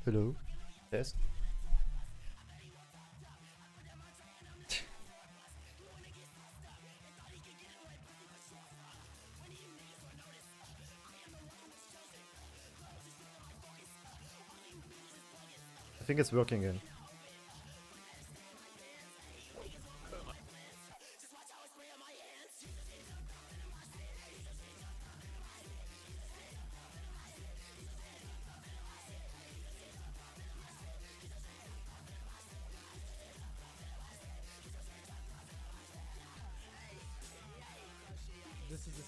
Hello. Test. I think it's working again. This is this.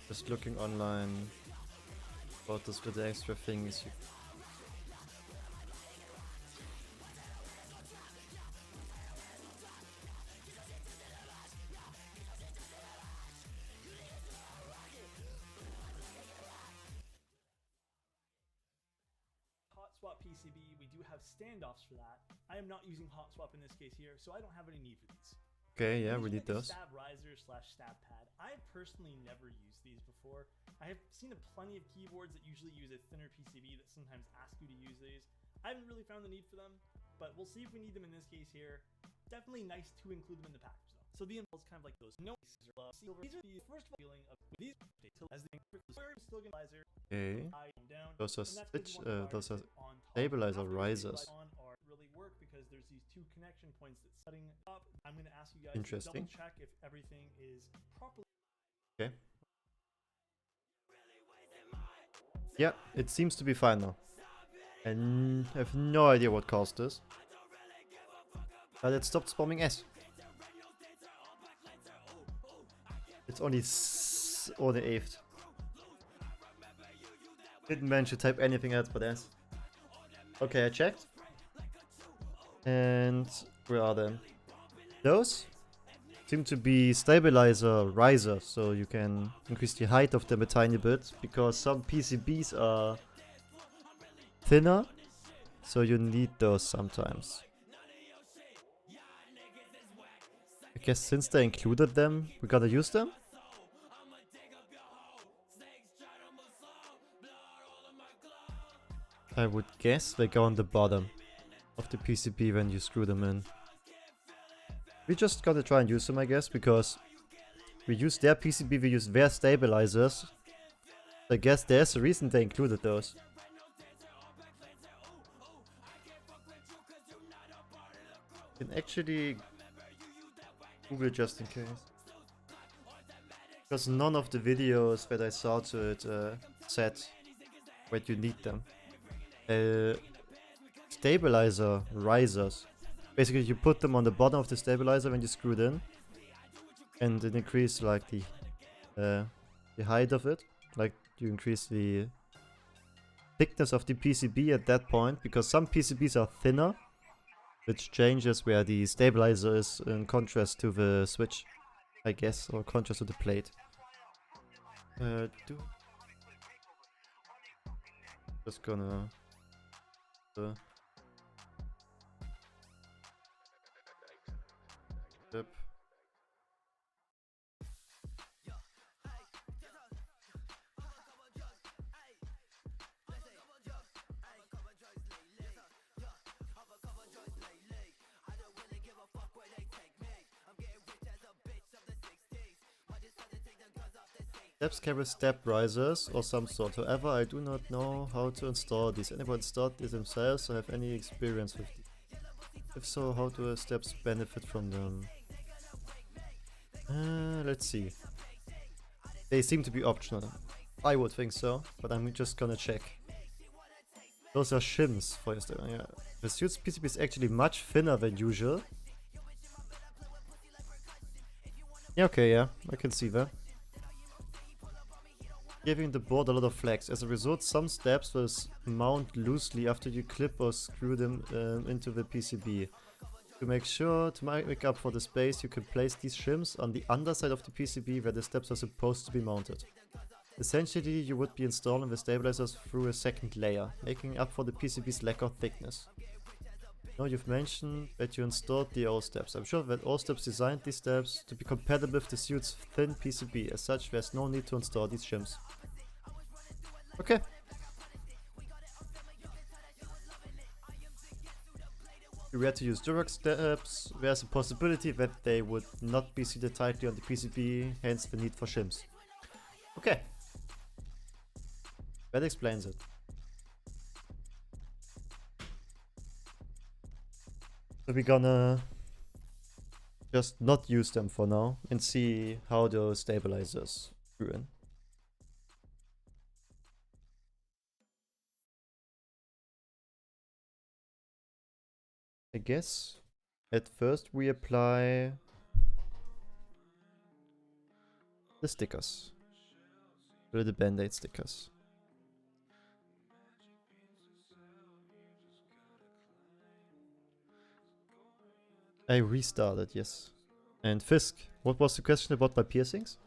Just looking online about this with the extra things. Hot swap PCB, we do have standoffs for that. I am not using hot swap in this case here, so I don't have any need for these. Okay, yeah, we These need are like a those. Stab riser / stab pad. I've personally never used these before. I have seen plenty of keyboards that usually use a thinner PCB that sometimes ask you to use these. I haven't really found the need for them, but we'll see if we need them in this case here. Definitely nice to include them in the package though. So the involves kind of like those noises or silver. These are the first of all feeling of these as the still riser. Okay. Down. Those are those are on top. stabilizer After risers. on are really work because there's these two connection points that's setting up. I'm going to ask you guys Interesting. to double check if everything is properly. Okay. Yeah, it seems to be fine now. And I have no idea what caused this. But it stopped spamming S. It's only or the 8th. Didn't manage to type anything else but S. Okay, I checked. And where are they? Those seem to be stabilizer risers, so you can increase the height of them a tiny bit, because some PCBs are thinner, so you need those sometimes. I guess since they included them, we gotta use them? I would guess they go on the bottom of the PCB when you screw them in. We just gotta try and use them, I guess, because we use their PCB, we use their stabilizers. I guess there's a reason they included those. You can actually Google just in case. Because none of the videos that I saw to it said where you need them. Stabilizer risers. Basically, you put them on the bottom of the stabilizer when you screw it in, and it increases like the height of it. Like you increase the thickness of the PCB at that point, because some PCBs are thinner, which changes where the stabilizer is in contrast to the switch, I guess, or contrast to the plate. Just gonna. Yep. Steps carry step risers or some sort. However, I do not know how to install these. Anyone installed these themselves or have any experience with these? If so, how do steps benefit from them? Let's see. They seem to be optional. I would think so, but I'm just gonna check. Those are shims for your step. Yeah. The suit's PCB is actually much thinner than usual. Yeah, okay, yeah, I can see that. Giving the board a lot of flex. As a result, some stabs will mount loosely after you clip or screw them into the PCB. To make sure to make up for the space, you can place these shims on the underside of the PCB where the stabs are supposed to be mounted. Essentially, you would be installing the stabilizers through a second layer, making up for the PCB's lack of thickness. Now you've mentioned that you installed the Owlstabs. I'm sure that Owlstabs designed these stabs to be compatible with the suit's thin PCB. As such, there's no need to install these shims. Okay. If you were to use Durex stabs, there's a possibility that they would not be seated tightly on the PCB, hence the need for shims. Okay. That explains it. So we're gonna just not use them for now and see how those stabilizers ruin. I guess at first we apply the stickers, the band-aid stickers. I restarted, yes. And Fisk, what was the question about my piercings?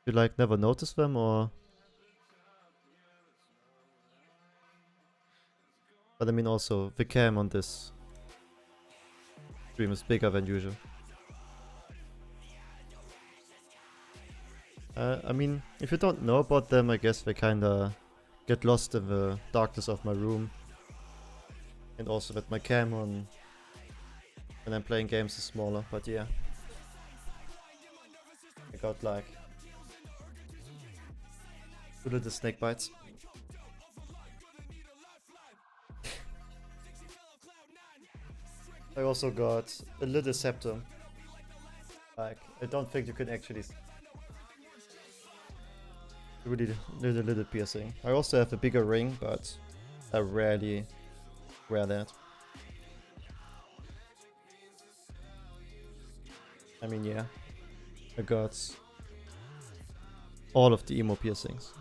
You like never notice them or? But I mean also the cam on this stream is bigger than usual. I mean, if you don't know about them, I guess they kinda get lost in the darkness of my room. And also that my cam on when I'm playing games is smaller, but yeah. I got like 2 little snake bites. I also got a little septum. Like, I don't think you can actually really little piercing. I also have a bigger ring, but I rarely wear that. I mean, yeah. I got all of the emo piercings.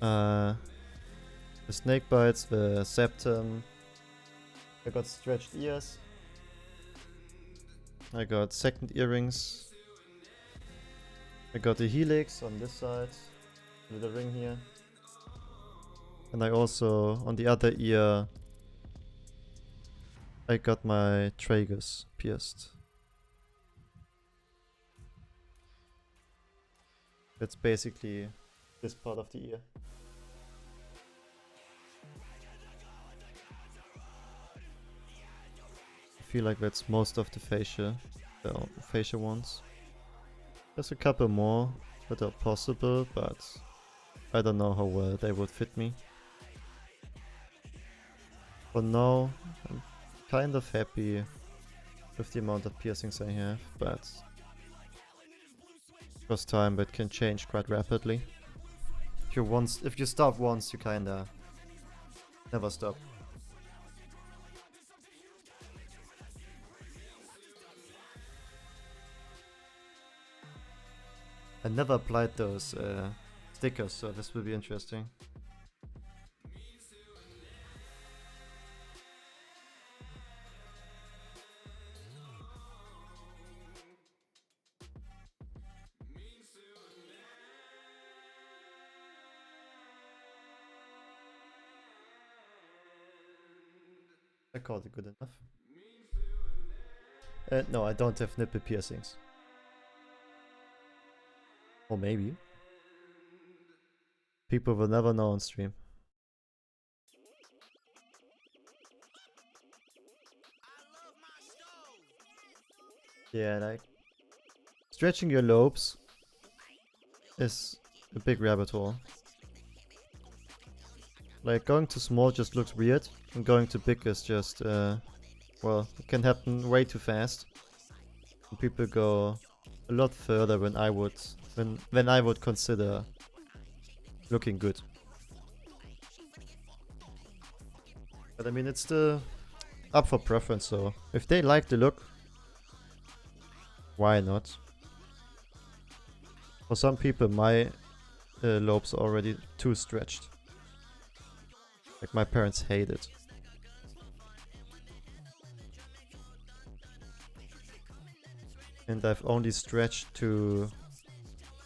The snake bites, the septum. I got stretched ears. I got second earrings. I got the helix on this side, with the ring here. And I also, on the other ear, I got my tragus pierced. That's basically this part of the ear. I feel like that's most of the facial ones. There's a couple more that are possible, but I don't know how well they would fit me. For now, I'm kind of happy with the amount of piercings I have, but across time it can change quite rapidly. If you stop once, you kinda never stop. I never applied those stickers, so this will be interesting. I called it good enough. No, I don't have nipple piercings. Or maybe. People will never know on stream. Yeah, like stretching your lobes is a big rabbit hole. Like going too small just looks weird, and going too big is just well, it can happen way too fast. And people go a lot further than I would consider looking good. But I mean, it's the up for preference, so if they like the look, why not? For some people, my lobes are already too stretched. Like my parents hate it. And I've only stretched to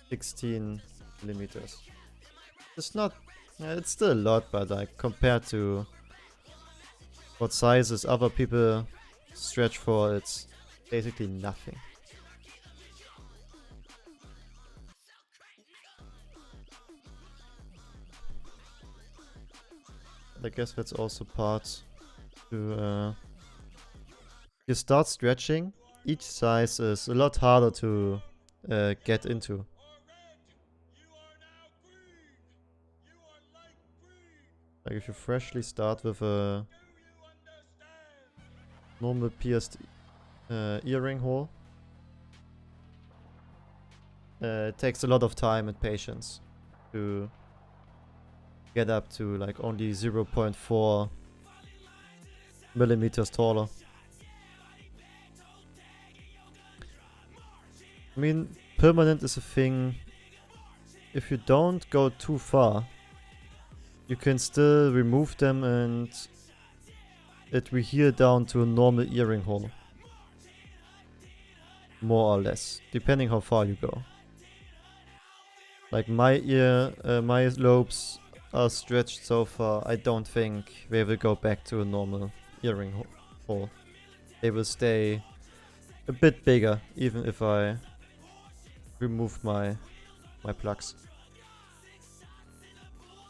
16 millimeters. It's not, it's still a lot, but like compared to what sizes other people stretch for, it's basically nothing. I guess that's also part to you start stretching. Each size is a lot harder to get into. Like if you freshly start with a normal pierced earring hole, it takes a lot of time and patience to get up to like only 0.4 millimeters taller. I mean, permanent is a thing. If you don't go too far, you can still remove them and it will heal down to a normal earring hole. More or less, depending how far you go. Like my lobes are stretched so far, I don't think they will go back to a normal earring hole. They will stay a bit bigger, even if I remove my plugs.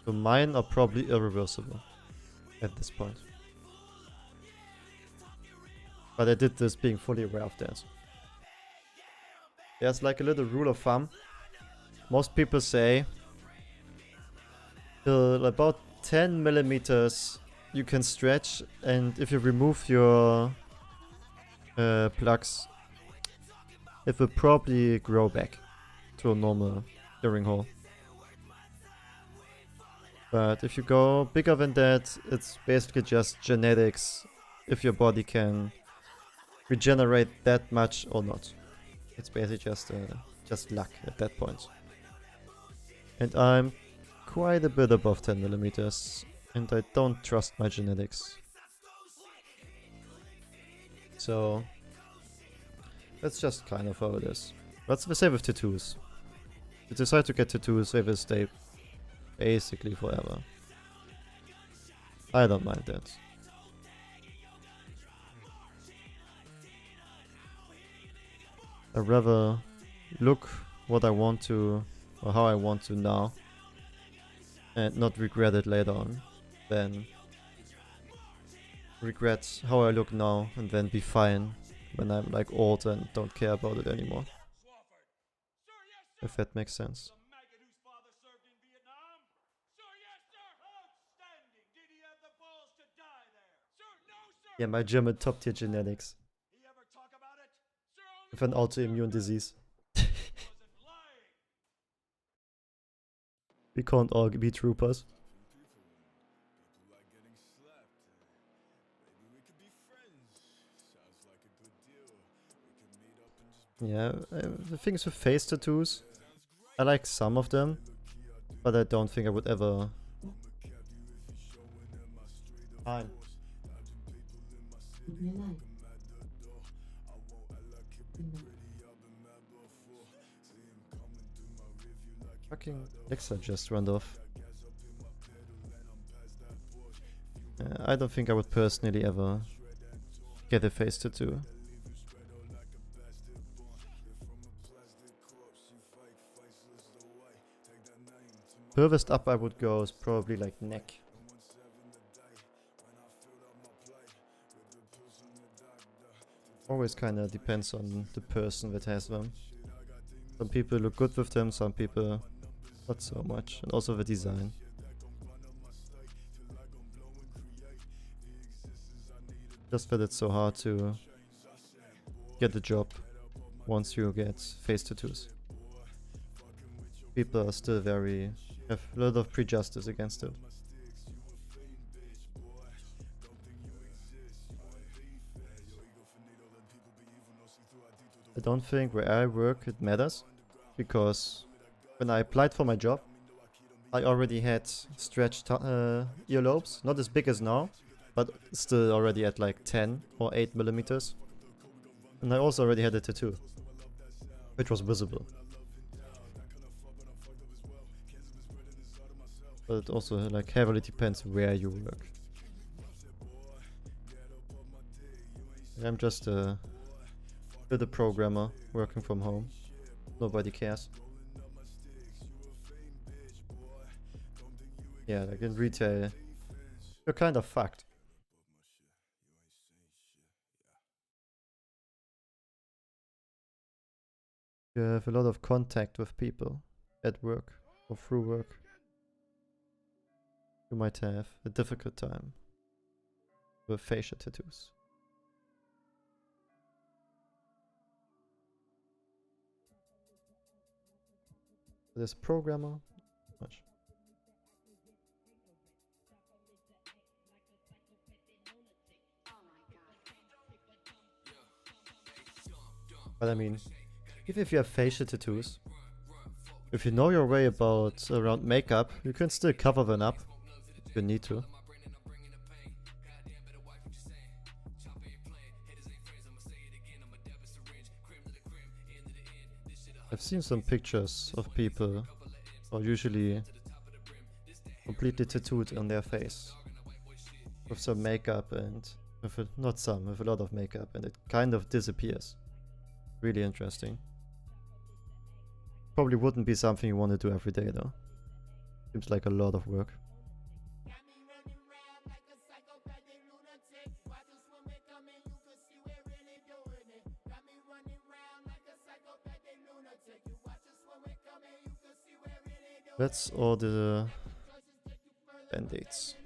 So mine are probably irreversible at this point. But I did this being fully aware of that. There's like a little rule of thumb. Most people say till about 10 millimeters you can stretch, and if you remove your plugs, it will probably grow back to a normal earring hole. But if you go bigger than that, it's basically just genetics, if your body can regenerate that much or not. It's basically just luck at that point. And I'm quite a bit above 10 millimeters, and I don't trust my genetics. So that's just kind of how it is. That's the same with tattoos. If you decide to get tattoos, they will stay basically forever. I don't mind that. I'd rather look what I want to, or how I want to now, and not regret it later on, than regret how I look now and then be fine when I'm like old and don't care about it anymore. If that makes sense. Yeah, my German top tier genetics. With an autoimmune disease. We can't all be troopers. Yeah, the things with face tattoos, I like some of them, but I don't think I would ever. Fine. Fucking Alexa just went off. I don't think I would personally ever get a face tattoo. Furthest up I would go is probably like neck. Always kinda depends on the person that has them. Some people look good with them, some people not so much. And also the design. Just that it's so hard to get the job once you get face tattoos. People are still have a lot of prejudice against it. I don't think where I work it matters, because when I applied for my job, I already had stretched earlobes, not as big as now, but still already at like 10 or 8 millimeters. And I also already had a tattoo, which was visible. But it also like heavily depends where you work. I'm just a programmer working from home. Nobody cares. Yeah, like in retail, you're kind of fucked. You have a lot of contact with people at work or through work. You might have a difficult time with facial tattoos. This programmer, much. But I mean, even if you have facial tattoos, if you know your way around makeup, you can still cover them up if you need to. I've seen some pictures of people who are usually completely tattooed on their face with some makeup and with a lot of makeup, and it kind of disappears. Really interesting. Probably wouldn't be something you want to do every day though. Seems like a lot of work. That's all the band-aids.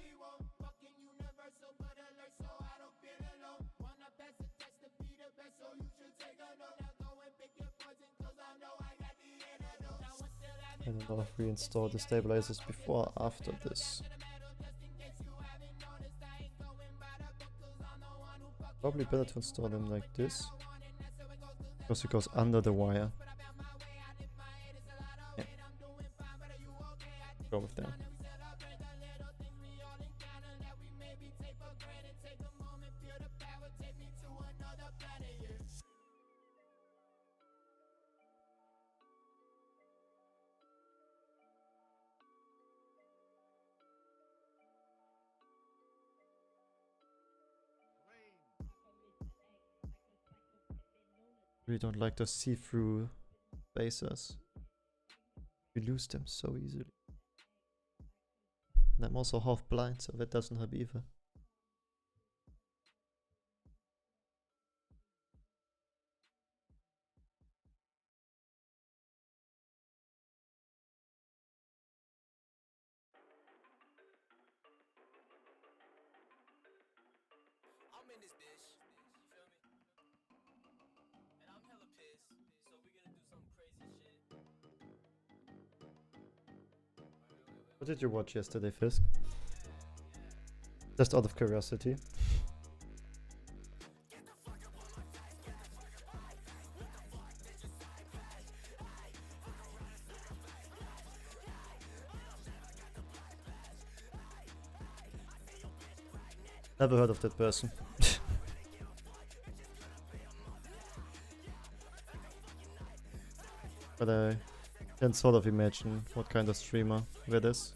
I don't know if we install the stabilizers before or after this. Probably better to install them like this, because it goes under the wire. Yeah. Go with that. Really don't like those see-through bases. You lose them so easily. And I'm also half blind, so that doesn't help either. I'm in this bitch, you feel me? And I'm hella pissed, so we gonna do some crazy shit. What did you watch yesterday, Fisk? Just out of curiosity. Never heard of that person. But I can sort of imagine what kind of streamer that is.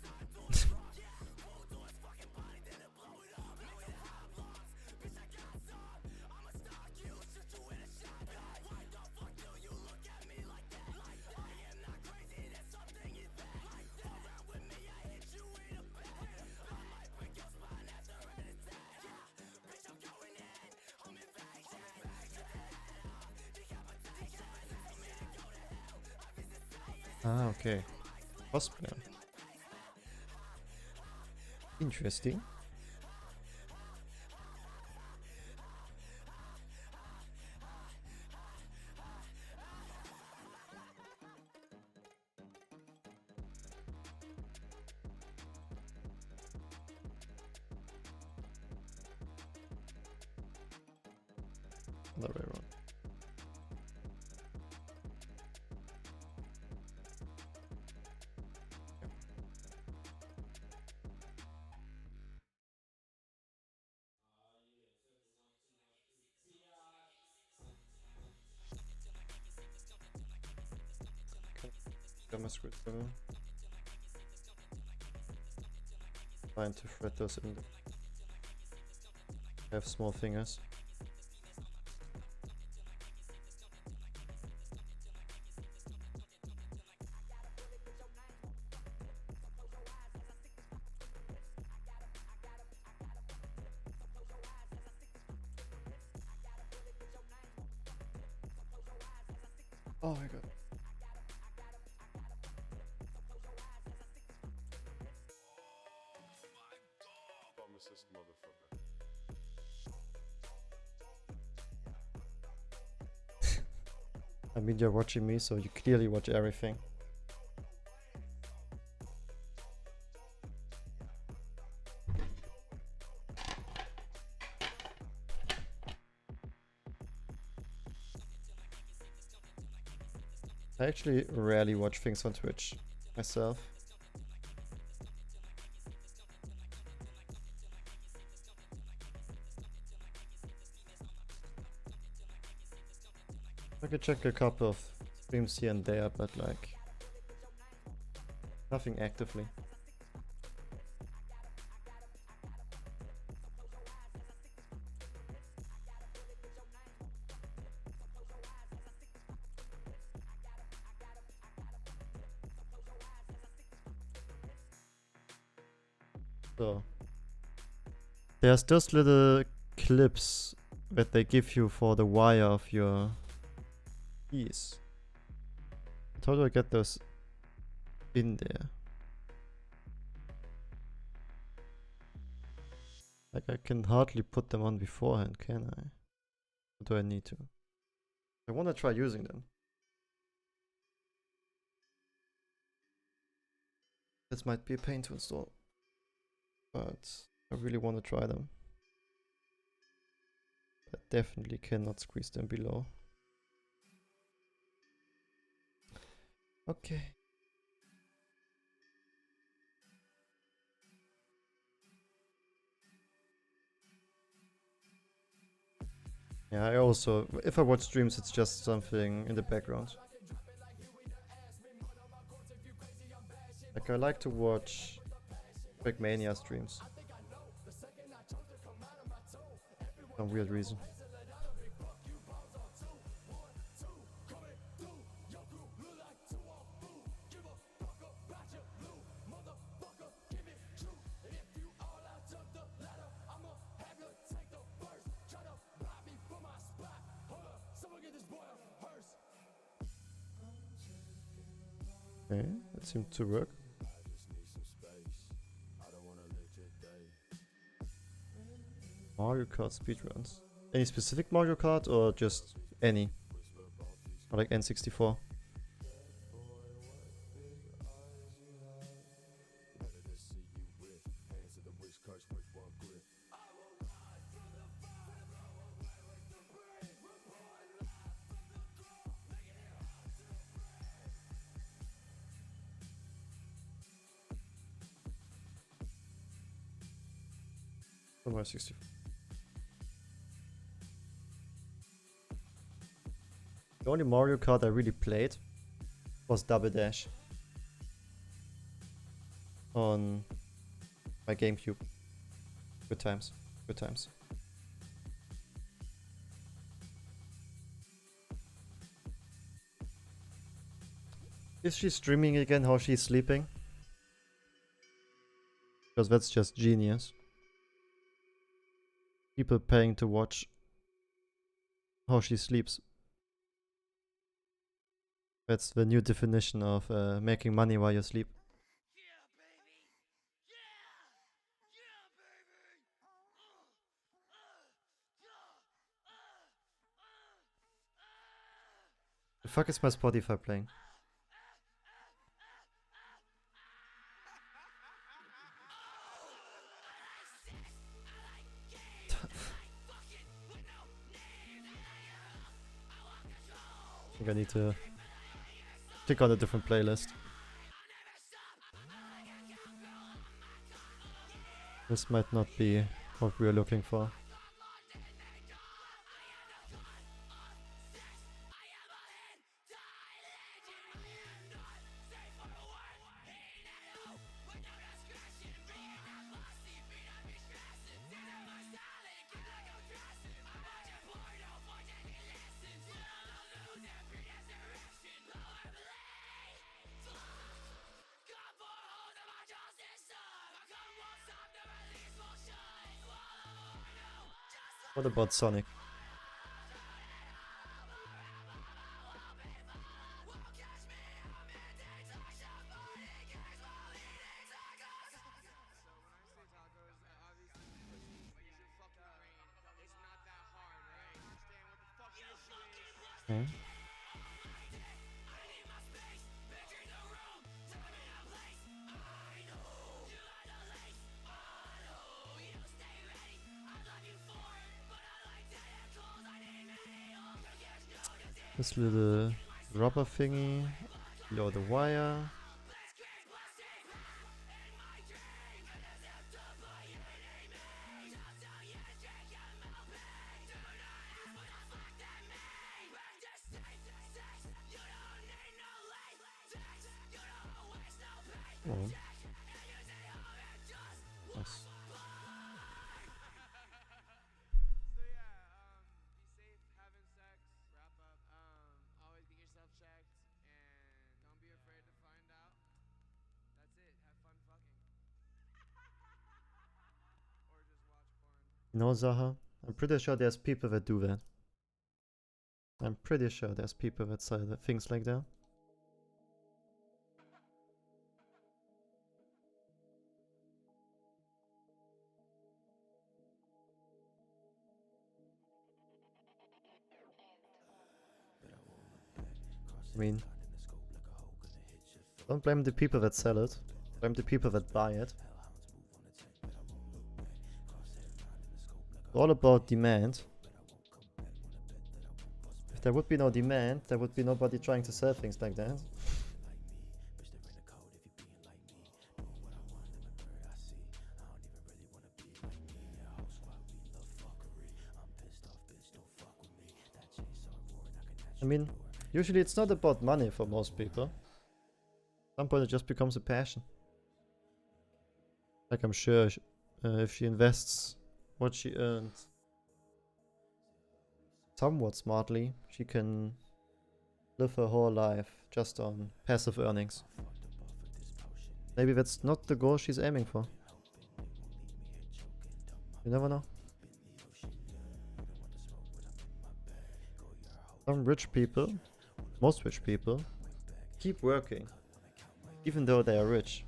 Ah, okay. Cosplayer. Interesting. Other way around. got my screwdriver. Trying to thread those in. I have small fingers. Oh my god. Pharmacist motherfucker. I mean, you're watching me, so you clearly watch everything. I actually rarely watch things on Twitch myself. I could check a couple of streams here and there, but like nothing actively. So there's those little clips that they give you for the wire of your keys. How do I get those in there? Like I can hardly put them on beforehand, can I? Or do I need to? I want to try using them. This might be a pain to install, but I really want to try them. I definitely cannot squeeze them below. Okay. Yeah, I also, if I watch streams, it's just something in the background. Like I like to watch Trackmania streams. Some weird reason. Okay, that seemed to work. Mario Kart speedruns. Any specific Mario Kart or just any? Or like N64? Mario 64. The only Mario Kart I really played was Double Dash on my GameCube. Good times. Good times. Is she streaming again how she's sleeping? Because that's just genius. People paying to watch how she sleeps. That's the new definition of making money while you sleep. The fuck is my Spotify playing? I think I need to click on a different playlist. This might not be what we are looking for. What about Sonic? Hmm. This little rubber thingy below the wire. Oh. Nice. So yeah, be safe, having sex, wrap up. Always get yourself checked, and don't be afraid to find out. That's it. Have fun fucking, or just watch porn. No, Zaha. I'm pretty sure there's people that do that. I'm pretty sure there's people that say things like that. I mean, don't blame the people that sell it. Blame the people that buy it. It's all about demand. If there would be no demand, there would be nobody trying to sell things like that. I mean, usually it's not about money for most people. At some point it just becomes a passion. Like I'm sure if she invests what she earns somewhat smartly, she can live her whole life just on passive earnings. Maybe that's not the goal she's aiming for. You never know. Some rich people, most rich people, keep working, even though they are rich.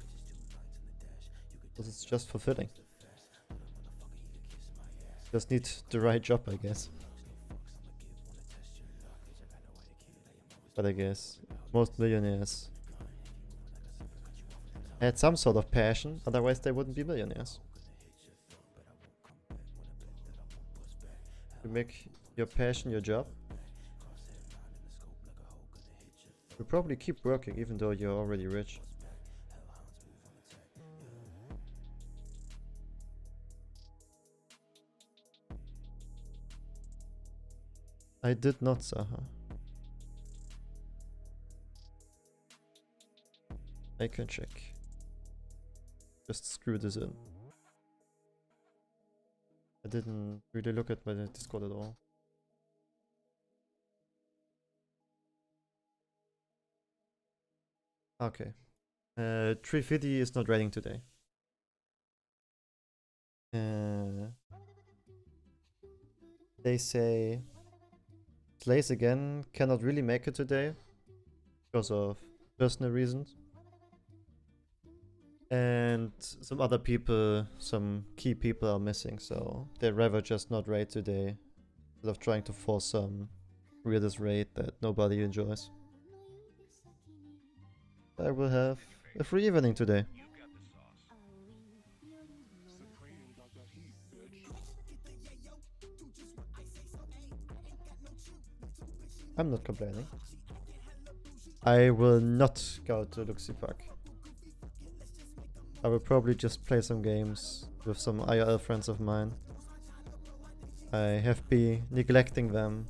Because it's just fulfilling. Just need the right job, I guess. But I guess most millionaires had some sort of passion, otherwise they wouldn't be millionaires. You make your passion your job, you probably keep working even though you're already rich. I did not, Saha. I can check. Just screw this in. I didn't really look at my Discord at all. Okay. Trifidi is not raiding today. They say Slays again cannot really make it today because of personal reasons. And some other people, some key people are missing, so they'd rather just not raid today instead of trying to force some weirdest raid that nobody enjoys. I will have a free evening today. I'm not complaining. I will not go to Luxy Park. I will probably just play some games with some IRL friends of mine. I have been neglecting them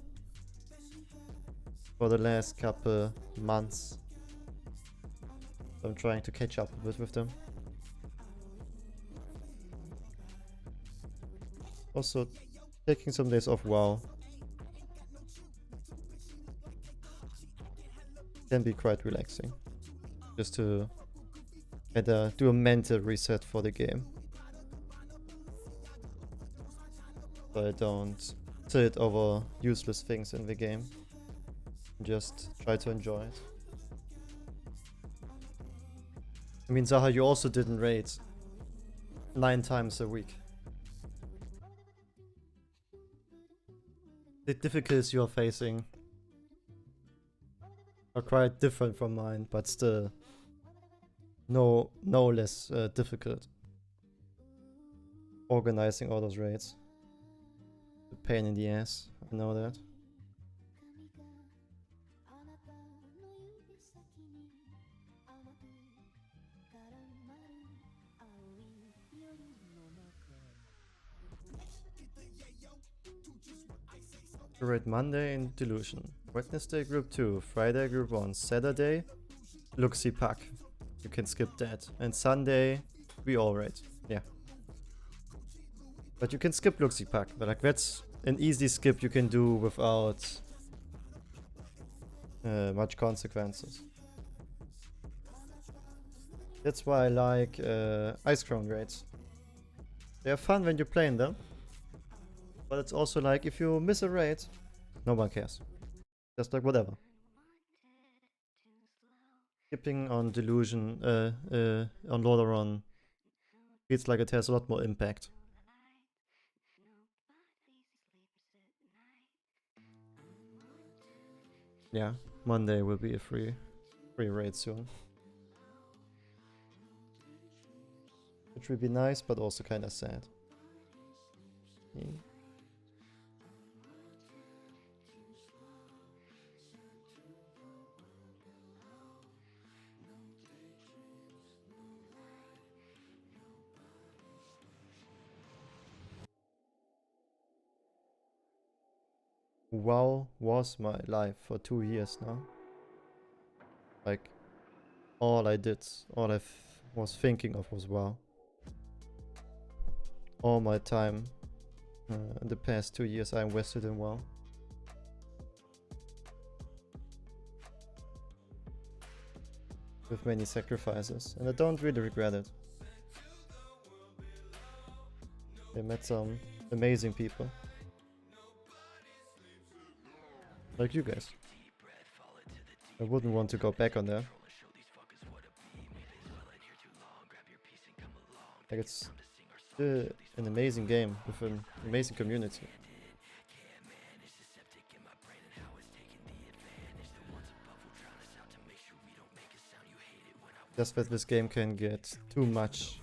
for the last couple months. I'm trying to catch up a bit with them. Also, taking some days off WoW can be quite relaxing. Just to do a mental reset for the game. so I don't sit over useless things in the game. Just try to enjoy it. I mean, Zaha, you also didn't raid 9 times a week. The difficulties you are facing are quite different from mine, but still no less difficult. Organizing all those raids. A pain in the ass, I know that. Raid Monday in Delusion. Wednesday group 2, Friday group 1, Saturday Luxi Pack. You can skip that. And Sunday we all raid. Yeah. But you can skip Luxi Pack. But like that's an easy skip you can do without much consequences. That's why I like Ice Crown raids. They are fun when you're playing them. But it's also like if you miss a raid, no one cares. Just like whatever. Skipping on Delusion, on Lordaeron feels like it has a lot more impact. Yeah, Monday will be a free raid soon. Which would be nice, but also kind of sad. Yeah. WoW was my life for 2 years now. Like, all I was thinking of was WoW. All my time in the past 2 years I invested in WoW. With many sacrifices, and I don't really regret it. I met some amazing people. Like you guys. I wouldn't want to go back on that. Like it's an amazing game with an amazing community. Just that this game can get too much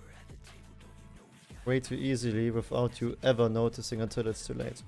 way too easily without you ever noticing until it's too late.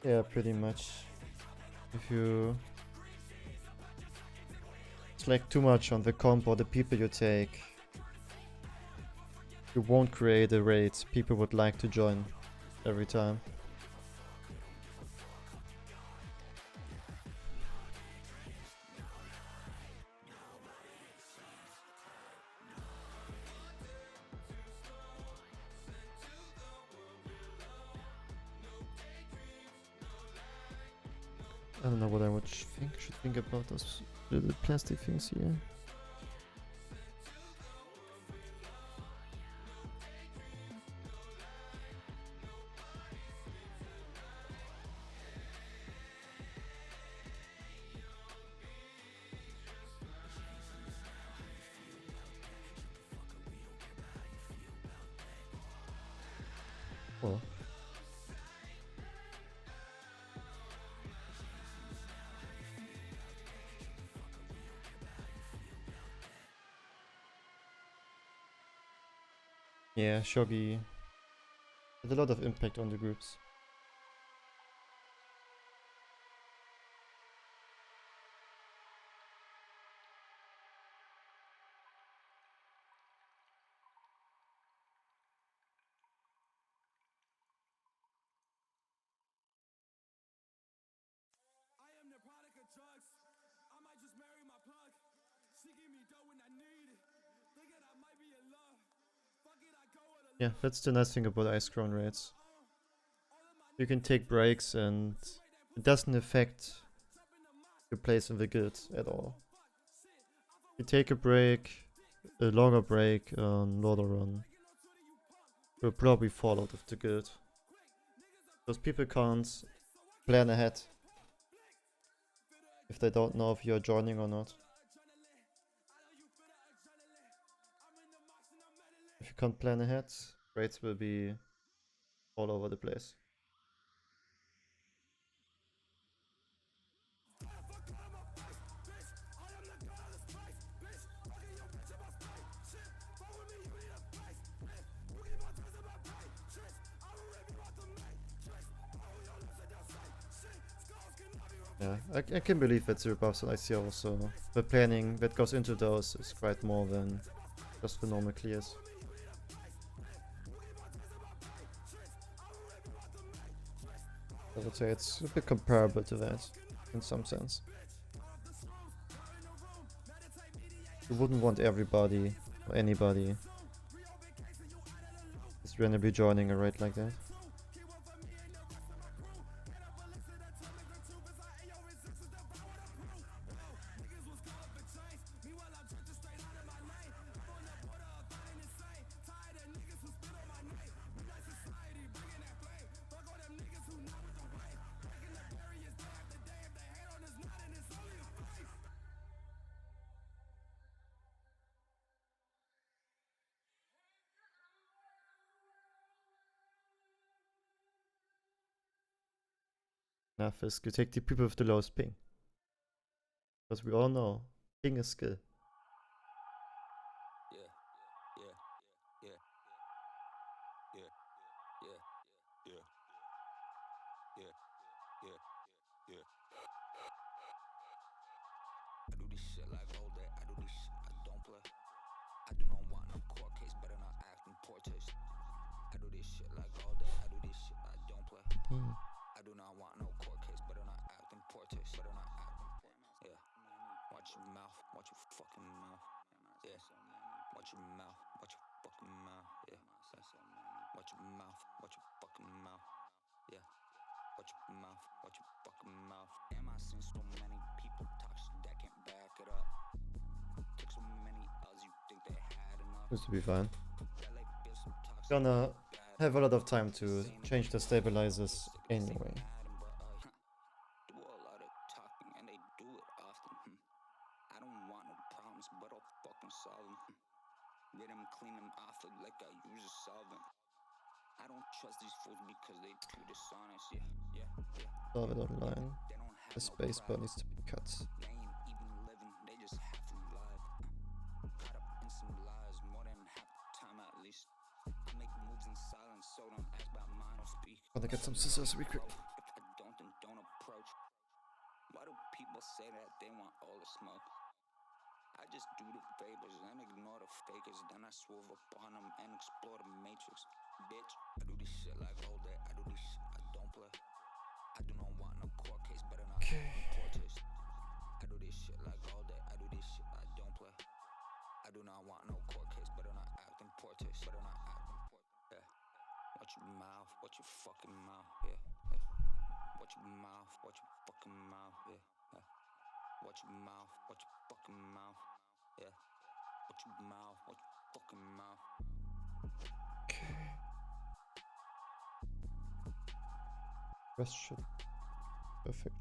Yeah, pretty much. If you select too much on the comp or the people you take, you won't create a raid people would like to join every time. I don't know what I should think about those little plastic things here. Well, Yeah, Shogi had a lot of impact on the groups. Yeah, that's the nice thing about ice crown raids. You can take breaks and it doesn't affect your place in the guild at all. You take a break, a longer break on Lord Run, you'll probably fall out of the guild. Because people can't plan ahead if they don't know if you're joining or not. If you can't plan ahead, raids will be all over the place. Yeah, I can believe that zero buffs on IC also. The planning that goes into those is quite more than just the normal clears. I would say it's a bit comparable to that, in some sense. You wouldn't want everybody, or anybody, just randomly joining a raid like that. Now, Fisk, you take the people with the lowest ping. Because we all know, ping is skill. I do this shit like all day, I do this shit, I don't play. I do not want no court case, better not act in poor taste. I do this shit like all day, I do this shit, I don't play. I do not want no court case, better not act in poor taste, better not act in poor taste. Yeah, watch your mouth, watch your fucking mouth. Yeah, watch your mouth, watch your fucking mouth. Yeah, watch your mouth, watch your fucking mouth. Yeah, watch your mouth, watch your fucking mouth. Damn, I seen so many people talk shit that can't back it up. Took so many L's, you think they had enough. Seems to be fine. Gonna have a lot of time to change the stabilizers anyway. Do a lot of talking and they do it often. I don't want no problems, but I'll fucking solve them. Get them, clean them off like I use a solvent. I don't trust these fools because they too dishonest. Yeah. Solve it online. They don't have The space bar needs to be cut. They ain't even living, they just have to live. Caught up in some lies, more than half the time at least. I make moves in silence, so don't ask about mine or speak. Gonna get some scissors real quick. If I don't, then don't approach. Why do people say that they want all the smoke? I just do the favors and ignore the fakers. Then I swerve upon them and explore the matrix. Bitch, I do this shit like all day. I do this shit, I don't play. I do not want no court case, better not act in poor taste. I do this shit like all day. I do this shit, I don't play. I do not want no court case, better not act in poor taste. Better not act in poor taste. Yeah. Watch your mouth, watch your fucking mouth. Yeah. Watch your mouth, watch your fucking mouth. Yeah. Watch your mouth, watch your fucking mouth. Yeah. Watch your mouth, watch your fucking mouth. Rest should. Perfect.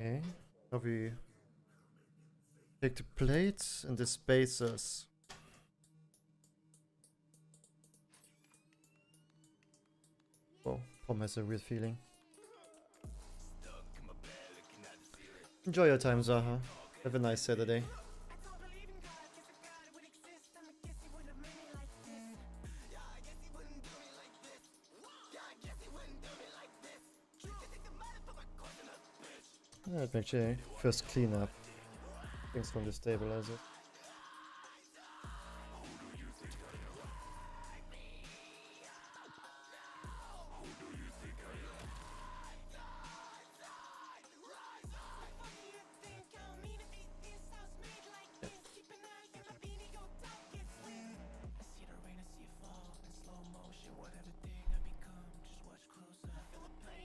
Okay. Now we take the plates and the spacers. Whoa. Has a weird feeling. Enjoy your time, Zaha. Have a nice Saturday. Alright, actually, first cleanup. Things from the stabilizer.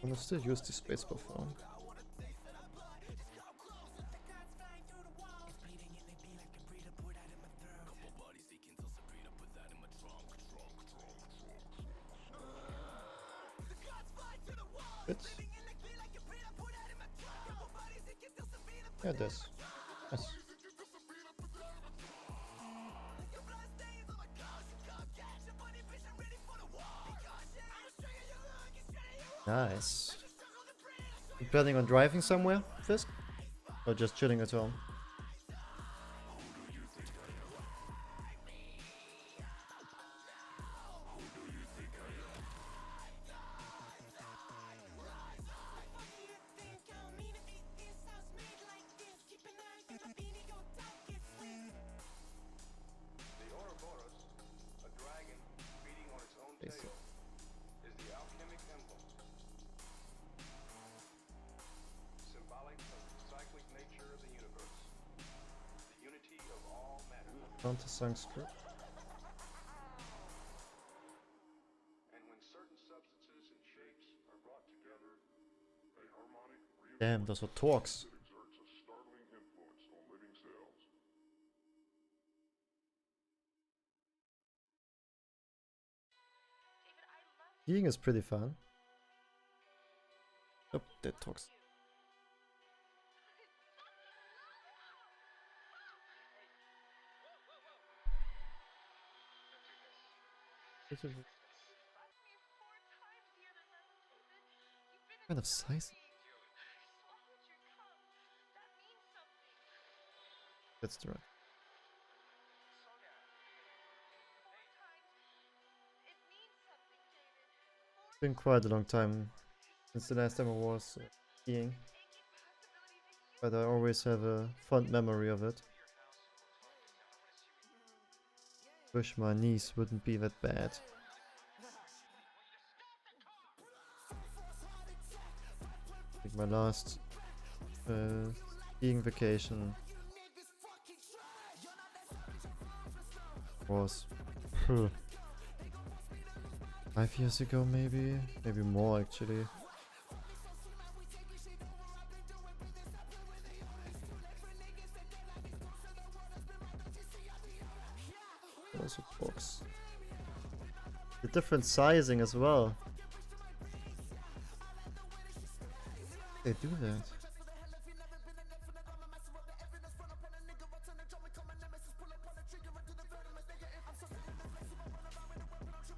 I'm gonna still use the spacebar phone. Good. Yeah, it does. Nice. Nice. You planning on driving somewhere, Fisk? Or just chilling at home? The Ouroboros, a dragon feeding on its own tail, is the alchemic emblem, symbolic of the cyclic nature of the universe, the unity of all matter. Counter-sung script. And when certain substances and shapes are brought together, a harmonic Damn, those were talks. that exerts a startling influence on living cells. Skiing is pretty fun. Oh, that talks. What kind of size? That's the right. It's been quite a long time since the last time I was skiing, but I always have a fond memory of it. Wish my knees wouldn't be that bad. I think my last skiing vacation was 5 years ago, maybe more actually. Also box. The different sizing as well. They do that.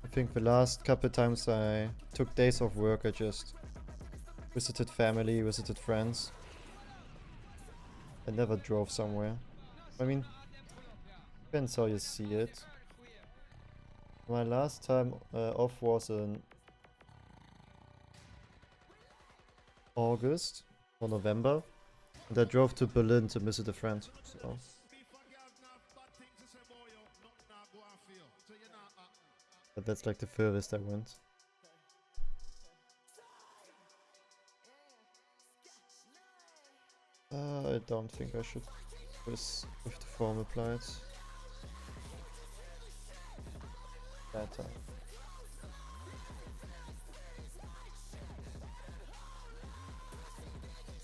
I think the last couple times I took days off work, I just visited family, visited friends. I never drove somewhere. I mean, depends how you see it. My last time off was in August or November, and I drove to Berlin to visit a friend. So. But that's like the furthest I went. I don't think I should with the form applied. Better.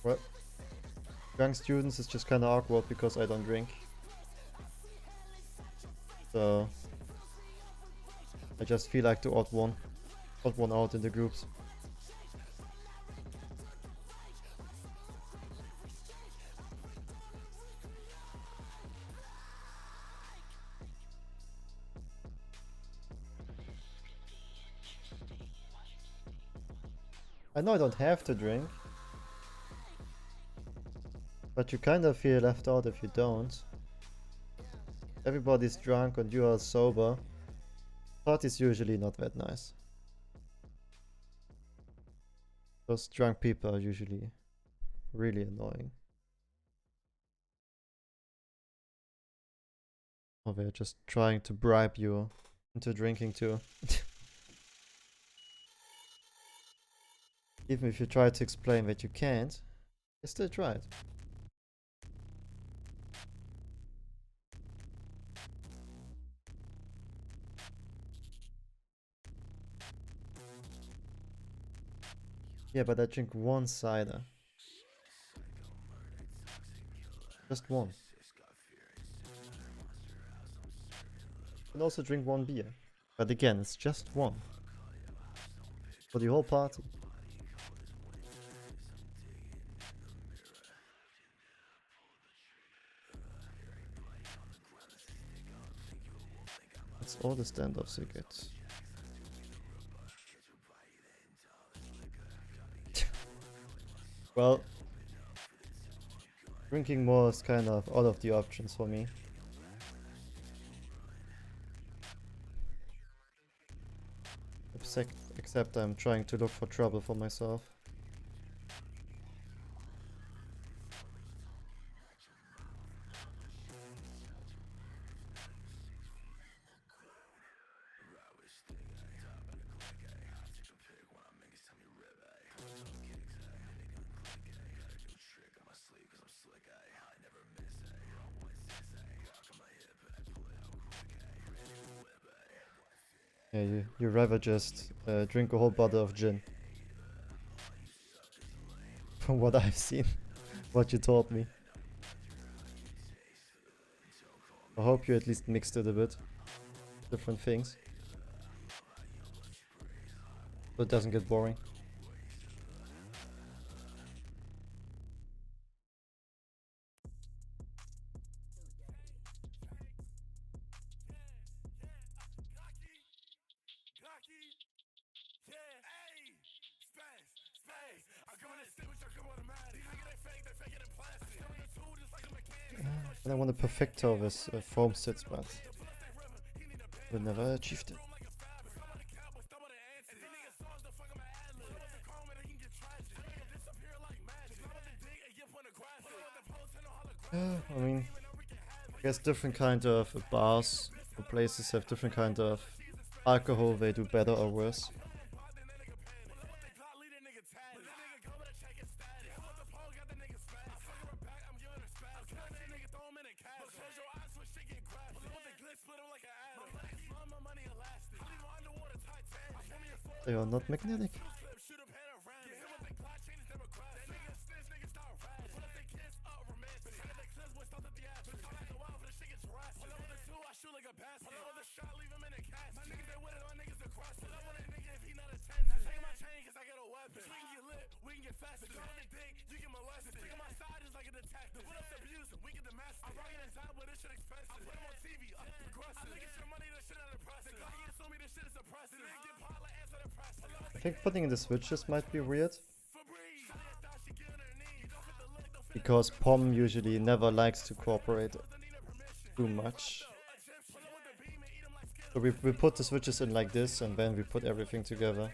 Well, young students is just kind of awkward because I don't drink. So I just feel like the odd one out in the groups. I know I don't have to drink, but you kind of feel left out if you don't. Everybody's drunk and you are sober. Party's usually not that nice. Those drunk people are usually really annoying. Or they're just trying to bribe you into drinking too. Even if you try to explain that you can't, they still try it. Yeah, but I drink one cider. Just one. And also drink one beer. But again, it's just one. For the whole party. That's all the standoffs you get. Well, drinking more is kind of out of the options for me. Except I'm trying to look for trouble for myself. Yeah, you rather just drink a whole bottle of gin. From what I've seen, what you told me. I hope you at least mixed it a bit. Different things. So it doesn't get boring. And I want to perfecto this foam sits, but we never achieved it. I mean, I guess different kind of bars or places have different kind of alcohol they do better or worse. They are not magnetic. I think putting in the switches might be weird. Because POM usually never likes to cooperate too much. So we put the switches in like this and then we put everything together.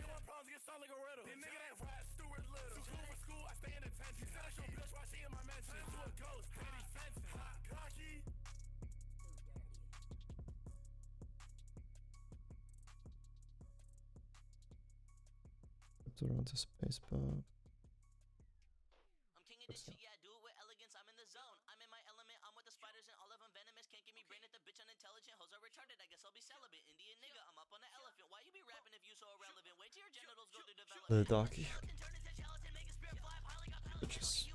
Around the space bar. I'm king of this shit, yeah, I do it with elegance, I'm in the zone. I'm in my element, I'm with the spiders and all of them venomous. Can't give me brain at the bitch unintelligent. Hoes are retarded, I guess I'll be celibate. Indian nigga, I'm up on the elephant. Why you be rapping if you so irrelevant? Wait till your genitals go through development. Little darky. Bitches.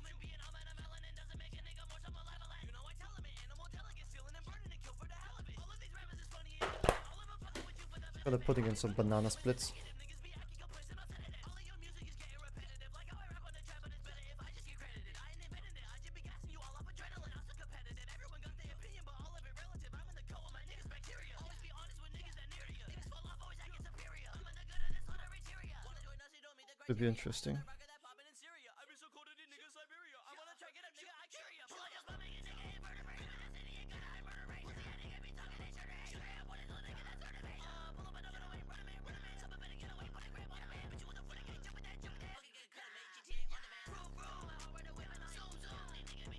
Gotta putting in some banana splits. Could be interesting.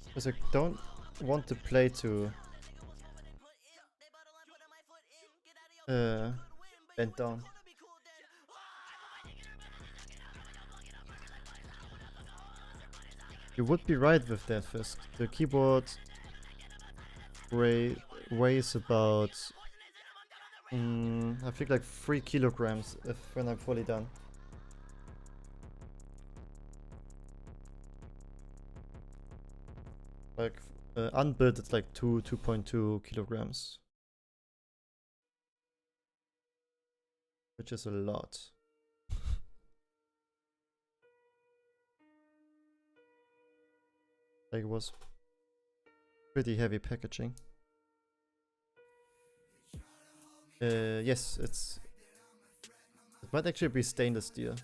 Because I don't want to play to bend down. You would be right with that, Fisk. The keyboard weighs about I think like 3 kilograms when I'm fully done. Like unbuilt, it's like 2.2 kilograms, which is a lot. Like it was pretty heavy packaging. Yes, it might actually be stainless steel.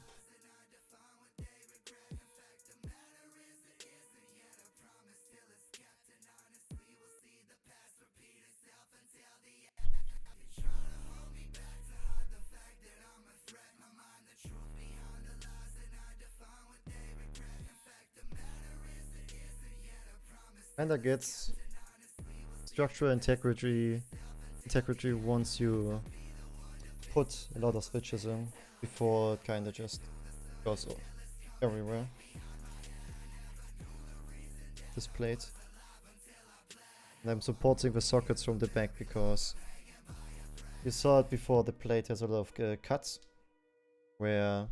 Kinda gets structural integrity once you put a lot of switches in before it kinda just goes everywhere. This plate. And I'm supporting the sockets from the back because you saw it before, the plate has a lot of cuts where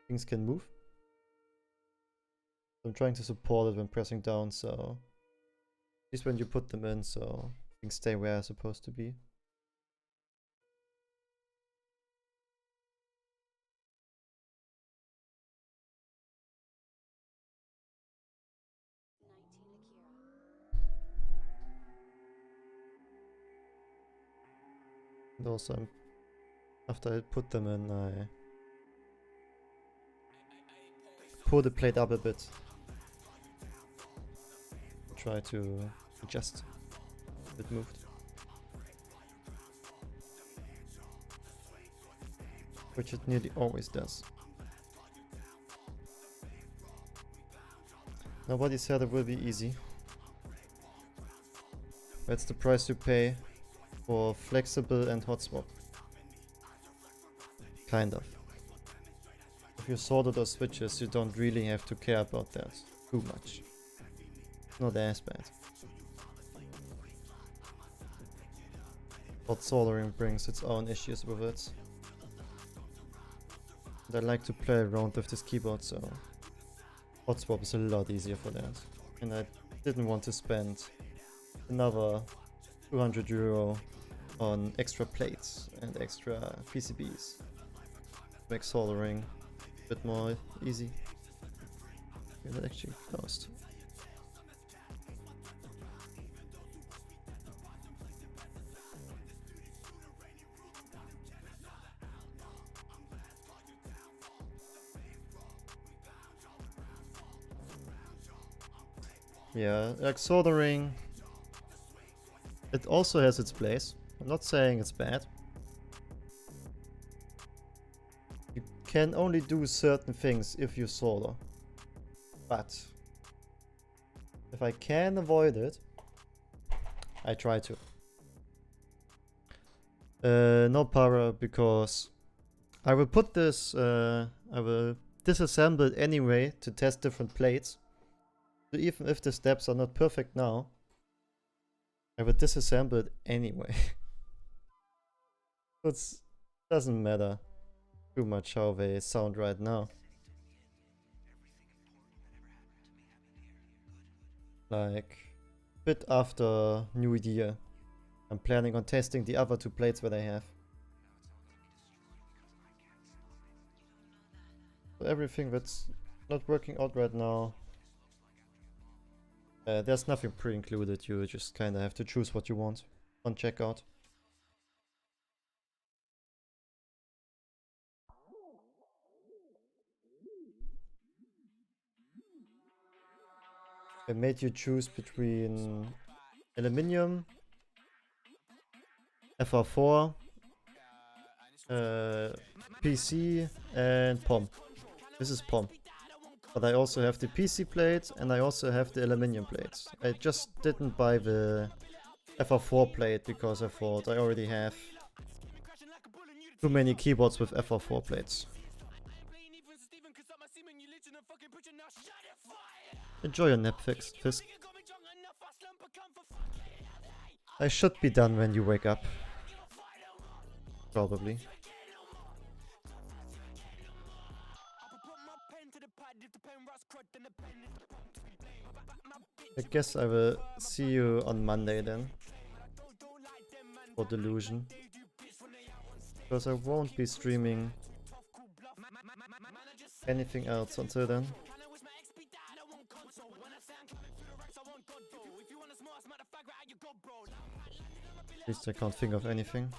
things can move. I'm trying to support it when pressing down, so at least when you put them in, so things stay where they're supposed to be. And also, after I put them in, I pull the plate up a bit. Try to adjust if it moved. Which it nearly always does. Nobody said it will be easy. That's the price you pay for flexible and hot swap. Kind of. If you solder those switches, you don't really have to care about that too much. Not as bad. But soldering brings its own issues with it. And I like to play around with this keyboard, so hot swap is a lot easier for that. And I didn't want to spend another 200 euro on extra plates and extra PCBs. Make soldering a bit more easy. Yeah, that actually closed. Yeah, like soldering, it also has its place. I'm not saying it's bad. You can only do certain things if you solder. But if I can avoid it, I try to. No power, because I will put this, I will disassemble it anyway to test different plates. So even if the steps are not perfect now, I will disassemble it anyway. It doesn't matter too much how they sound right now. Like, bit after New Year, I'm planning on testing the other two plates that I have. So everything that's not working out right now, there's nothing pre-included. You just kind of have to choose what you want on checkout. I made you choose between aluminium, FR4, PC, and POM. This is POM. But I also have the PC plate and I also have the aluminium plates. I just didn't buy the FR4 plate because I thought I already have too many keyboards with FR4 plates. Enjoy your nap, Fisk. I should be done when you wake up. Probably. I guess I will see you on Monday then. For Delusion. Because I won't be streaming anything else until then. At least I can't think of anything.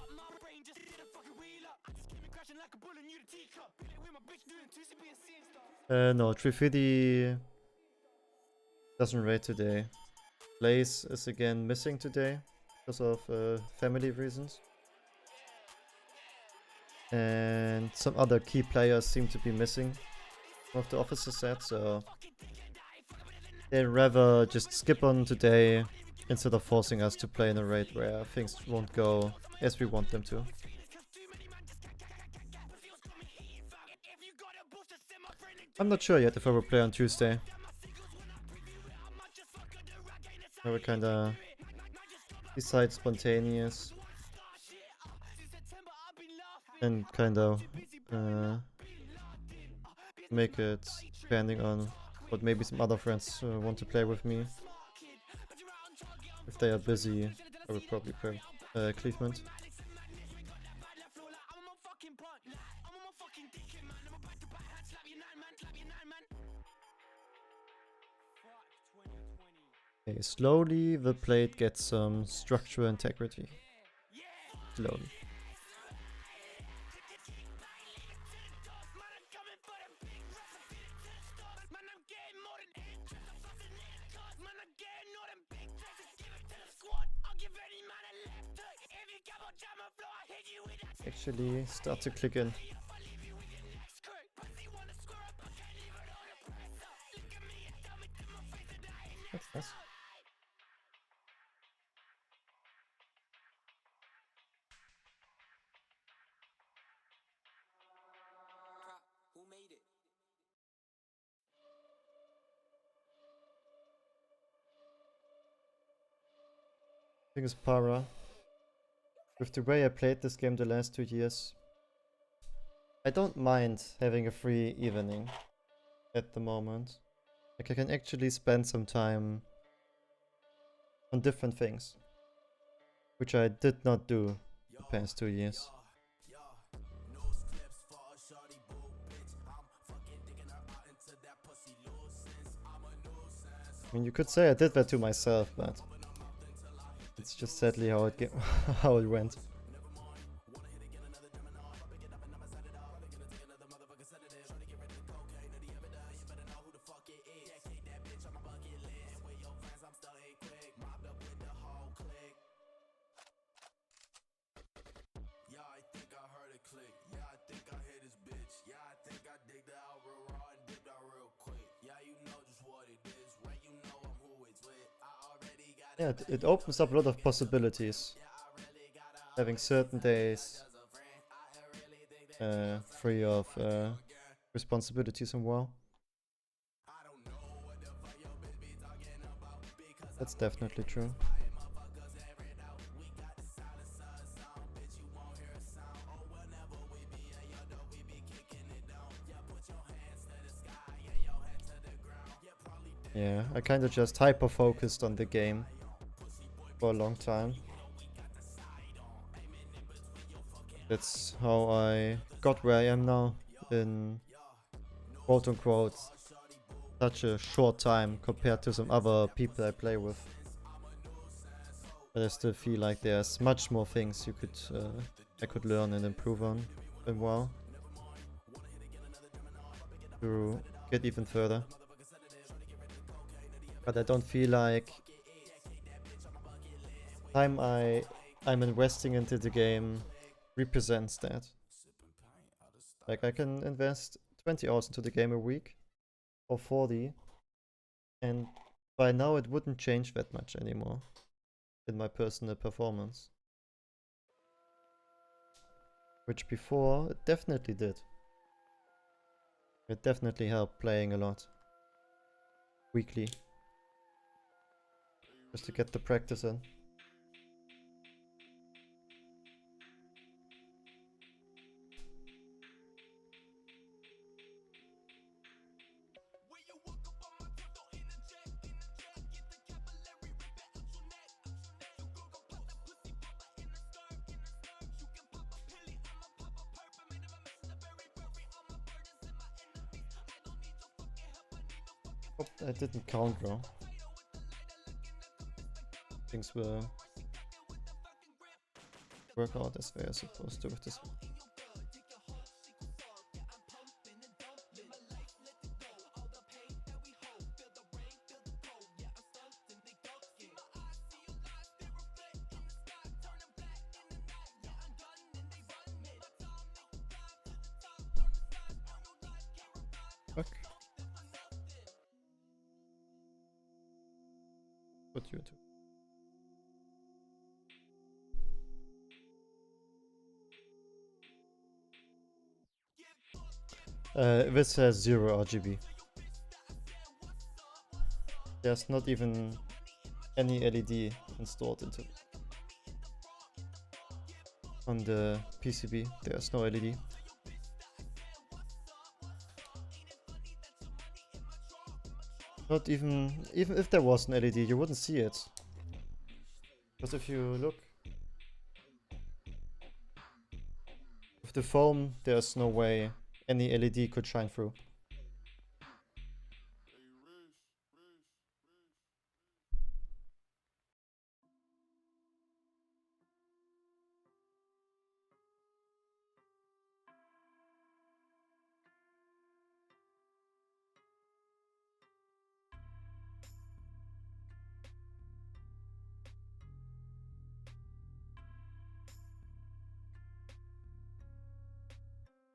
No, Trifidi doesn't raid today. Blaze is again missing today because of family reasons. And some other key players seem to be missing. One of the officers said, so they'd rather just skip on today instead of forcing us to play in a raid where things won't go as we want them to. I'm not sure yet if I will play on Tuesday. I will kinda decide spontaneous and kind of make it depending on what maybe some other friends want to play with me. If they are busy, I will probably play Cleveland. Okay, slowly the plate gets some structural integrity. Slowly. Actually, start to click in. That's nice. Who made it? I think it's Para. With the way I played this game the last 2 years, I don't mind having a free evening at the moment. Like I can actually spend some time on different things, which I did not do the past 2 years. I mean, you could say I did that to myself, but it's just sadly how it how it went. Yeah, it opens up a lot of possibilities. Having certain days free of responsibilities and WoW. That's definitely true. Yeah, I kind of just hyper-focused on the game for a long time. That's how I got where I am now in quote-unquote such a short time compared to some other people I play with. But I still feel like there's much more things you could I could learn and improve on in WoW to get even further. but I don't feel like time I'm investing into the game represents that. Like I can invest 20 hours into the game a week or 40, and by now it wouldn't change that much anymore in my personal performance. Which before it definitely did. It definitely helped playing a lot. Weekly. Just to get the practice in. Oh, I didn't count wrong. Things will work out as they are supposed to with this. Fuck. Put you to. This has 0 RGB. There's not even any LED installed into it. On the PCB, there's no LED. Not even if there was an LED, you wouldn't see it. Because if you look with the foam, there's no way any LED could shine through.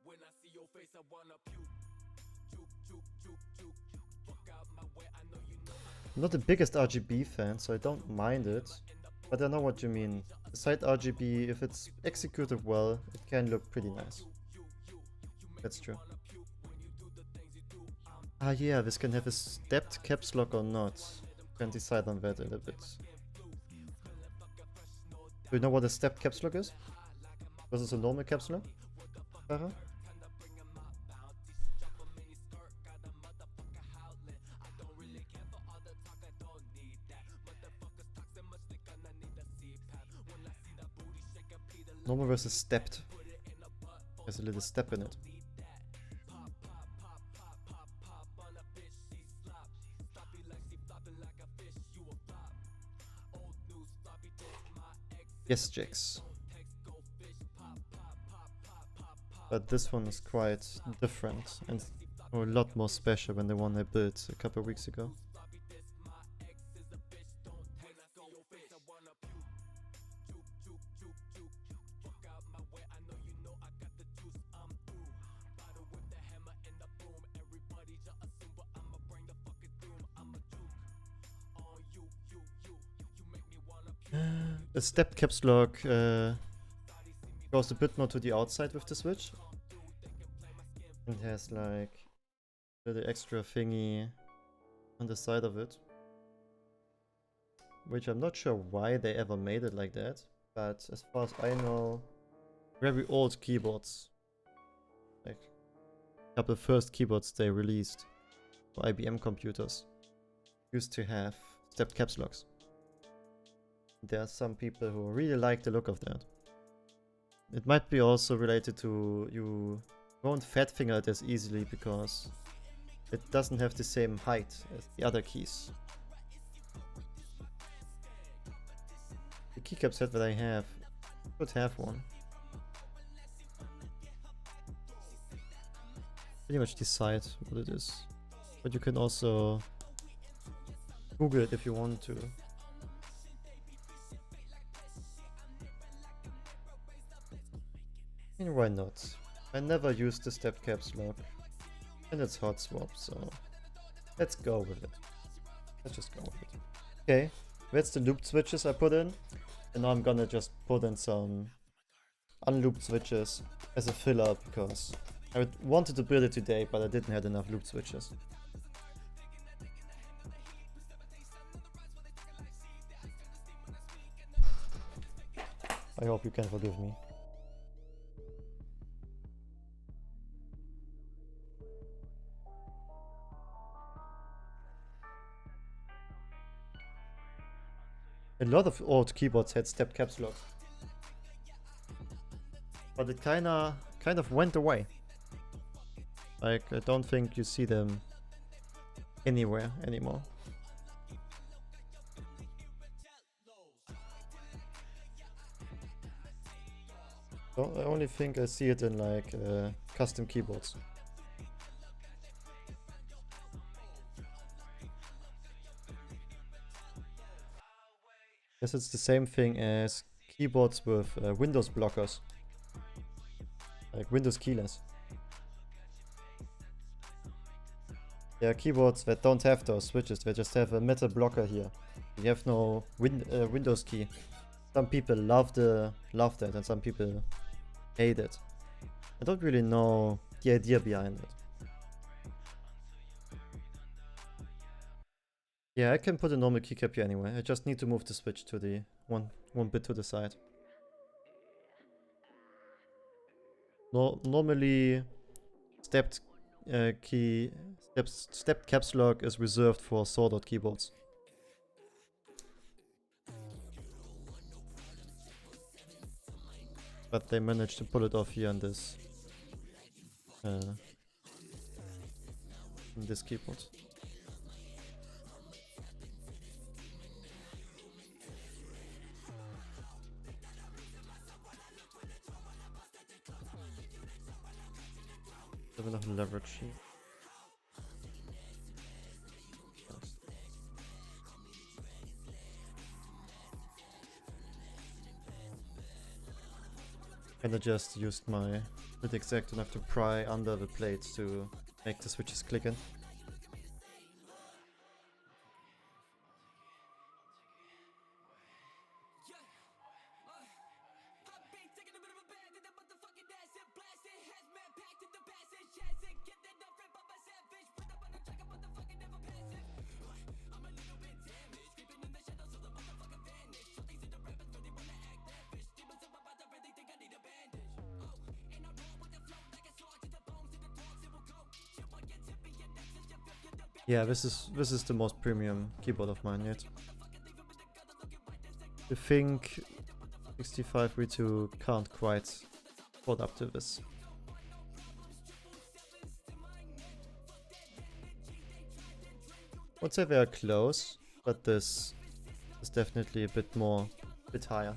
When I see your face, I wanna puke. Juke, juke, juke, juke. Fuck out my way, I know you know. I'm not the biggest RGB fan, so I don't mind it. But I know what you mean. The side RGB, if it's executed well, it can look pretty nice. That's true. Ah yeah, this can have a stepped caps lock or not. Can decide on that a little bit. Do you know what a stepped caps lock is? Versus a normal caps lock? Sarah? Normal versus stepped. There's a little step in it. Yes, Jax. But this one is quite different and a lot more special than the one I built a couple of weeks ago. A stepped caps lock goes a bit more to the outside with the switch. It has like a little extra thingy on the side of it. Which I'm not sure why they ever made it like that. But as far as I know, very old keyboards, like a couple of first keyboards they released for IBM computers, used to have stepped caps locks. There are some people who really like the look of that. It might be also related to you won't fat finger it as easily because it doesn't have the same height as the other keys. The keycap set that I have should have one. Pretty much decide what it is. But you can also Google it if you want to. I mean, why not? I never used the step caps lock, and it's hot swap, so let's go with it. Let's just go with it. Okay, that's the looped switches I put in, and now I'm gonna just put in some unlooped switches as a filler because I wanted to build it today, but I didn't have enough looped switches. I hope you can forgive me. A lot of old keyboards had step caps lock, but it kind of went away. Like, I don't think you see them anywhere anymore. So I only think I see it in like custom keyboards. Guess it's the same thing as keyboards with Windows blockers, like Windows keyless. There are keyboards that don't have those switches, they just have a metal blocker here. You have no Windows key. Some people love that, and some people hate it. I don't really know the idea behind it. Yeah, I can put a normal keycap here anyway. I just need to move the switch to the one bit to the side. Normally, stepped caps lock is reserved for soldered keyboards. But they managed to pull it off here in this keyboard. Have enough leverage here. And I just used my bit exact enough to pry under the plates to make the switches click in. Yeah, this is the most premium keyboard of mine yet. I think 65 V2 can't quite hold up to this. I'd say they are close, but this is definitely a bit higher.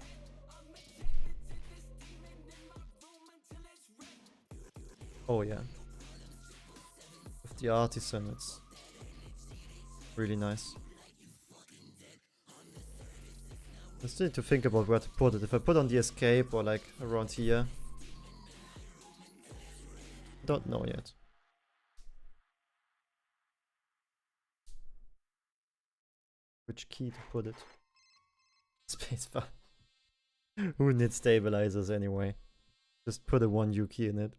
Oh yeah. With the artisan, it's really nice. I still need to think about where to put it. If I put on the escape or like around here. Don't know yet. Which key to put it? Spacebar. Who needs stabilizers anyway? Just put a 1U key in it.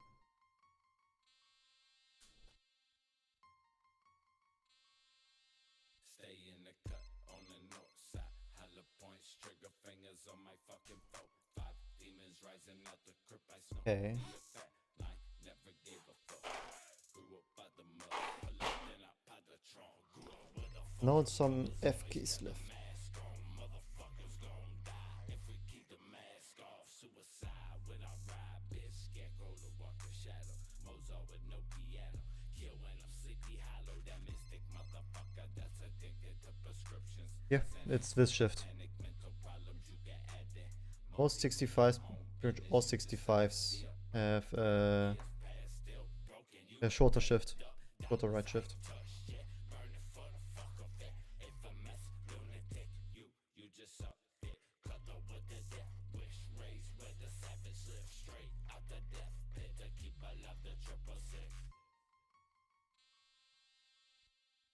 Okay. Now some F keys left. Yeah, it's this shift. Most 65s, all 65s have a shorter shift, shorter right shift.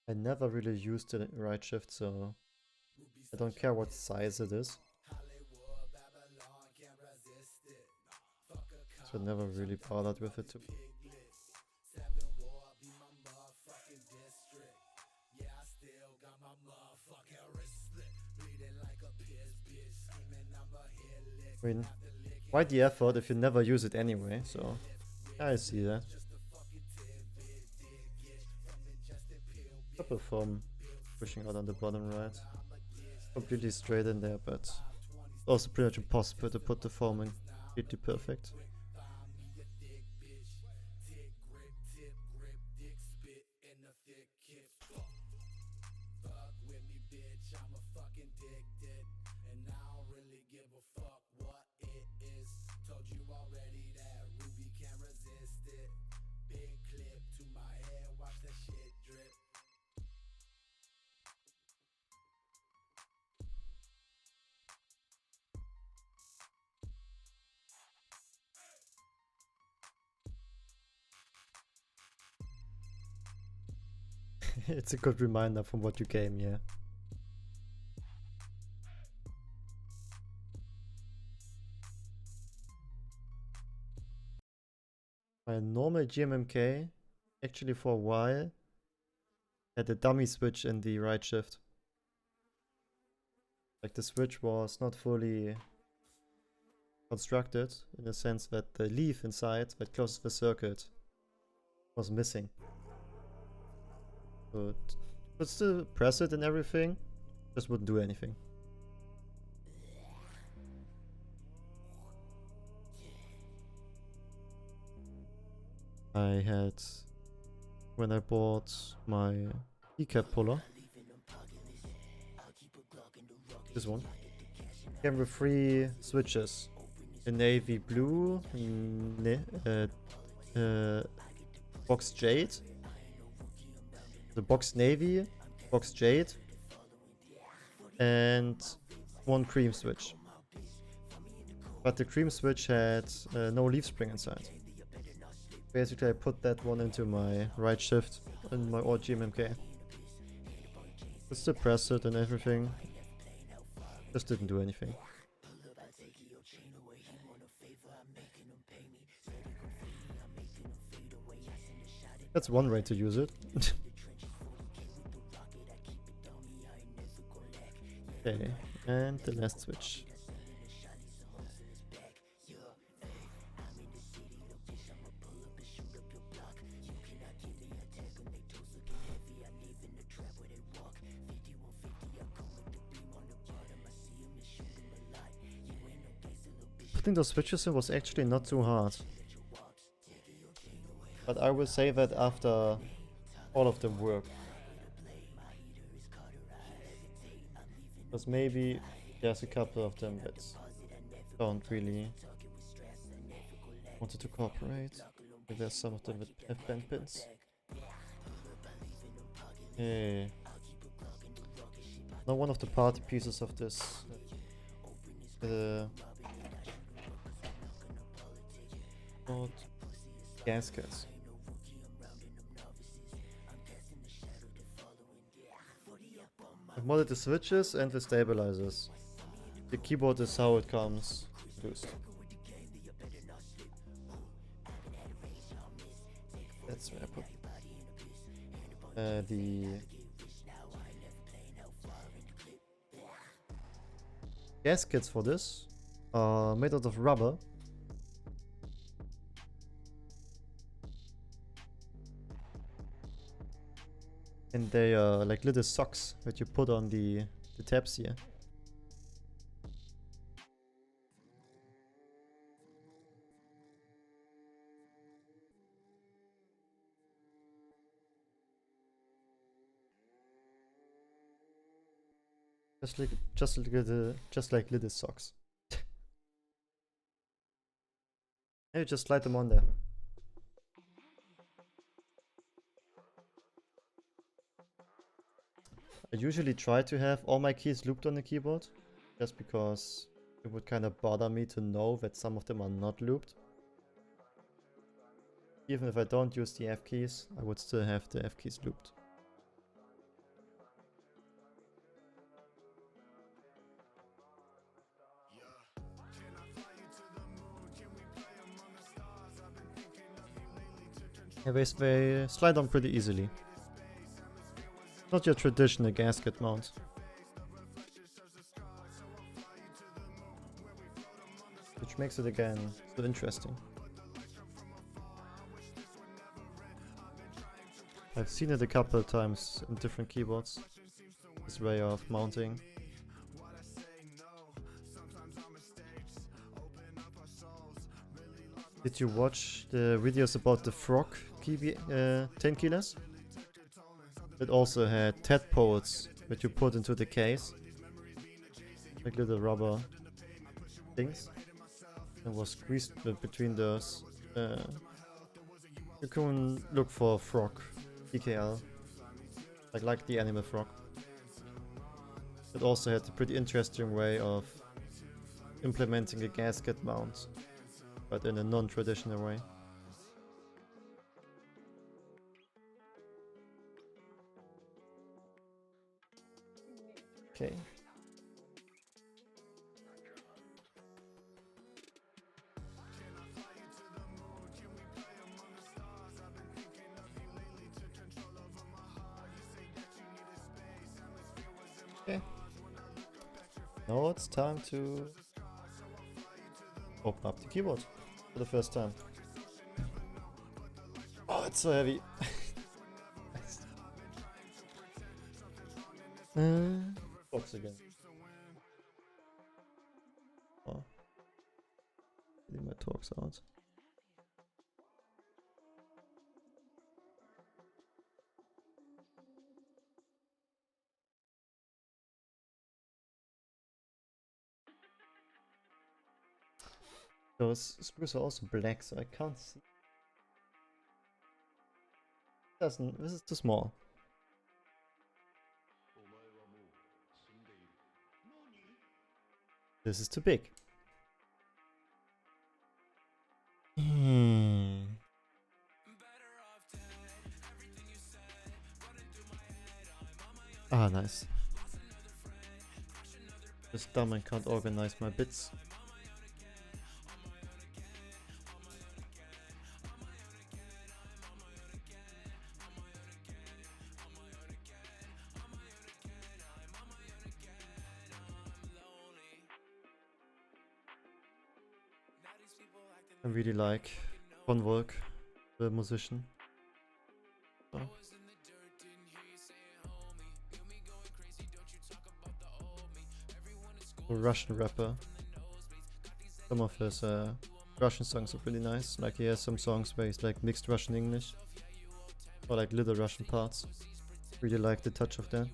I never really used the right shift, so I don't care what size it is. So I never really bothered with it. I mean, why the effort if you never use it anyway? So I see that. Couple from pushing out on the bottom right. Completely straight in there, but also pretty much impossible to put the foaming completely perfect. It's a good reminder from what you game, yeah. My normal GMMK, actually for a while, had a dummy switch in the right shift. Like the switch was not fully constructed in the sense that the leaf inside that closes the circuit was missing. So it could still press it and everything, just wouldn't do anything. I had, when I bought my keycap puller, this one, came with 3 switches. A navy blue, box jade, the box navy, box jade, and 1 cream switch. But the cream switch had no leaf spring inside. Basically I put that one into my right shift in my old GMMK. Just to press it and everything. Just didn't do anything. That's one way to use it. Okay, and the last switch. Putting those switches in was actually not too hard. But I will say that after all of them work. Because maybe there's a couple of them that don't really wanted to cooperate. Maybe there's some of them that have bent pins. Hey. Now one of the party pieces of this called gaskets. I've modded the switches and the stabilizers. The keyboard is how it comes produced. That's where I put the gaskets for this are made out of rubber. And they are like little socks that you put on the tabs here. Just like little socks. And you just slide them on there. I usually try to have all my keys looped on the keyboard, just because it would kind of bother me to know that some of them are not looped. Even if I don't use the F keys, I would still have the F keys looped. Yeah, they slide on pretty easily. Not your traditional gasket mount. Which makes it again so interesting. I've seen it a couple of times in different keyboards. This way of mounting. Did you watch the videos about the frog key 10 keyless? It also had tadpoles that you put into the case. Like little rubber things. And was squeezed between those. You can look for frog DKL. Like the animal frog. It also had a pretty interesting way of implementing a gasket mount, but in a non-traditional way. Okay. Okay. Now it's time to open up the keyboard for the first time. Oh, it's so heavy. Box again. Oh. Getting my talks out. Those screws are also black, so I can't see. Doesn't. This is too small. This is too big. Ah, nice. Just dumb I can't organize my bits. I really like Von Volk, the musician. So. A Russian rapper. Some of his Russian songs are really nice. Like he has some songs where he's like mixed Russian English. Or like little Russian parts. Really like the touch of that.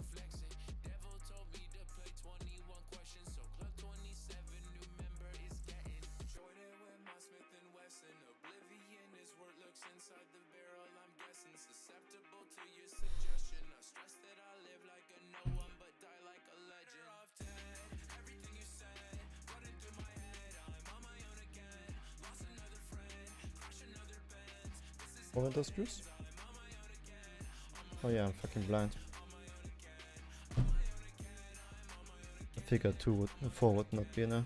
What were those screws? Oh yeah, I'm fucking blind. I figured 4 would not be enough.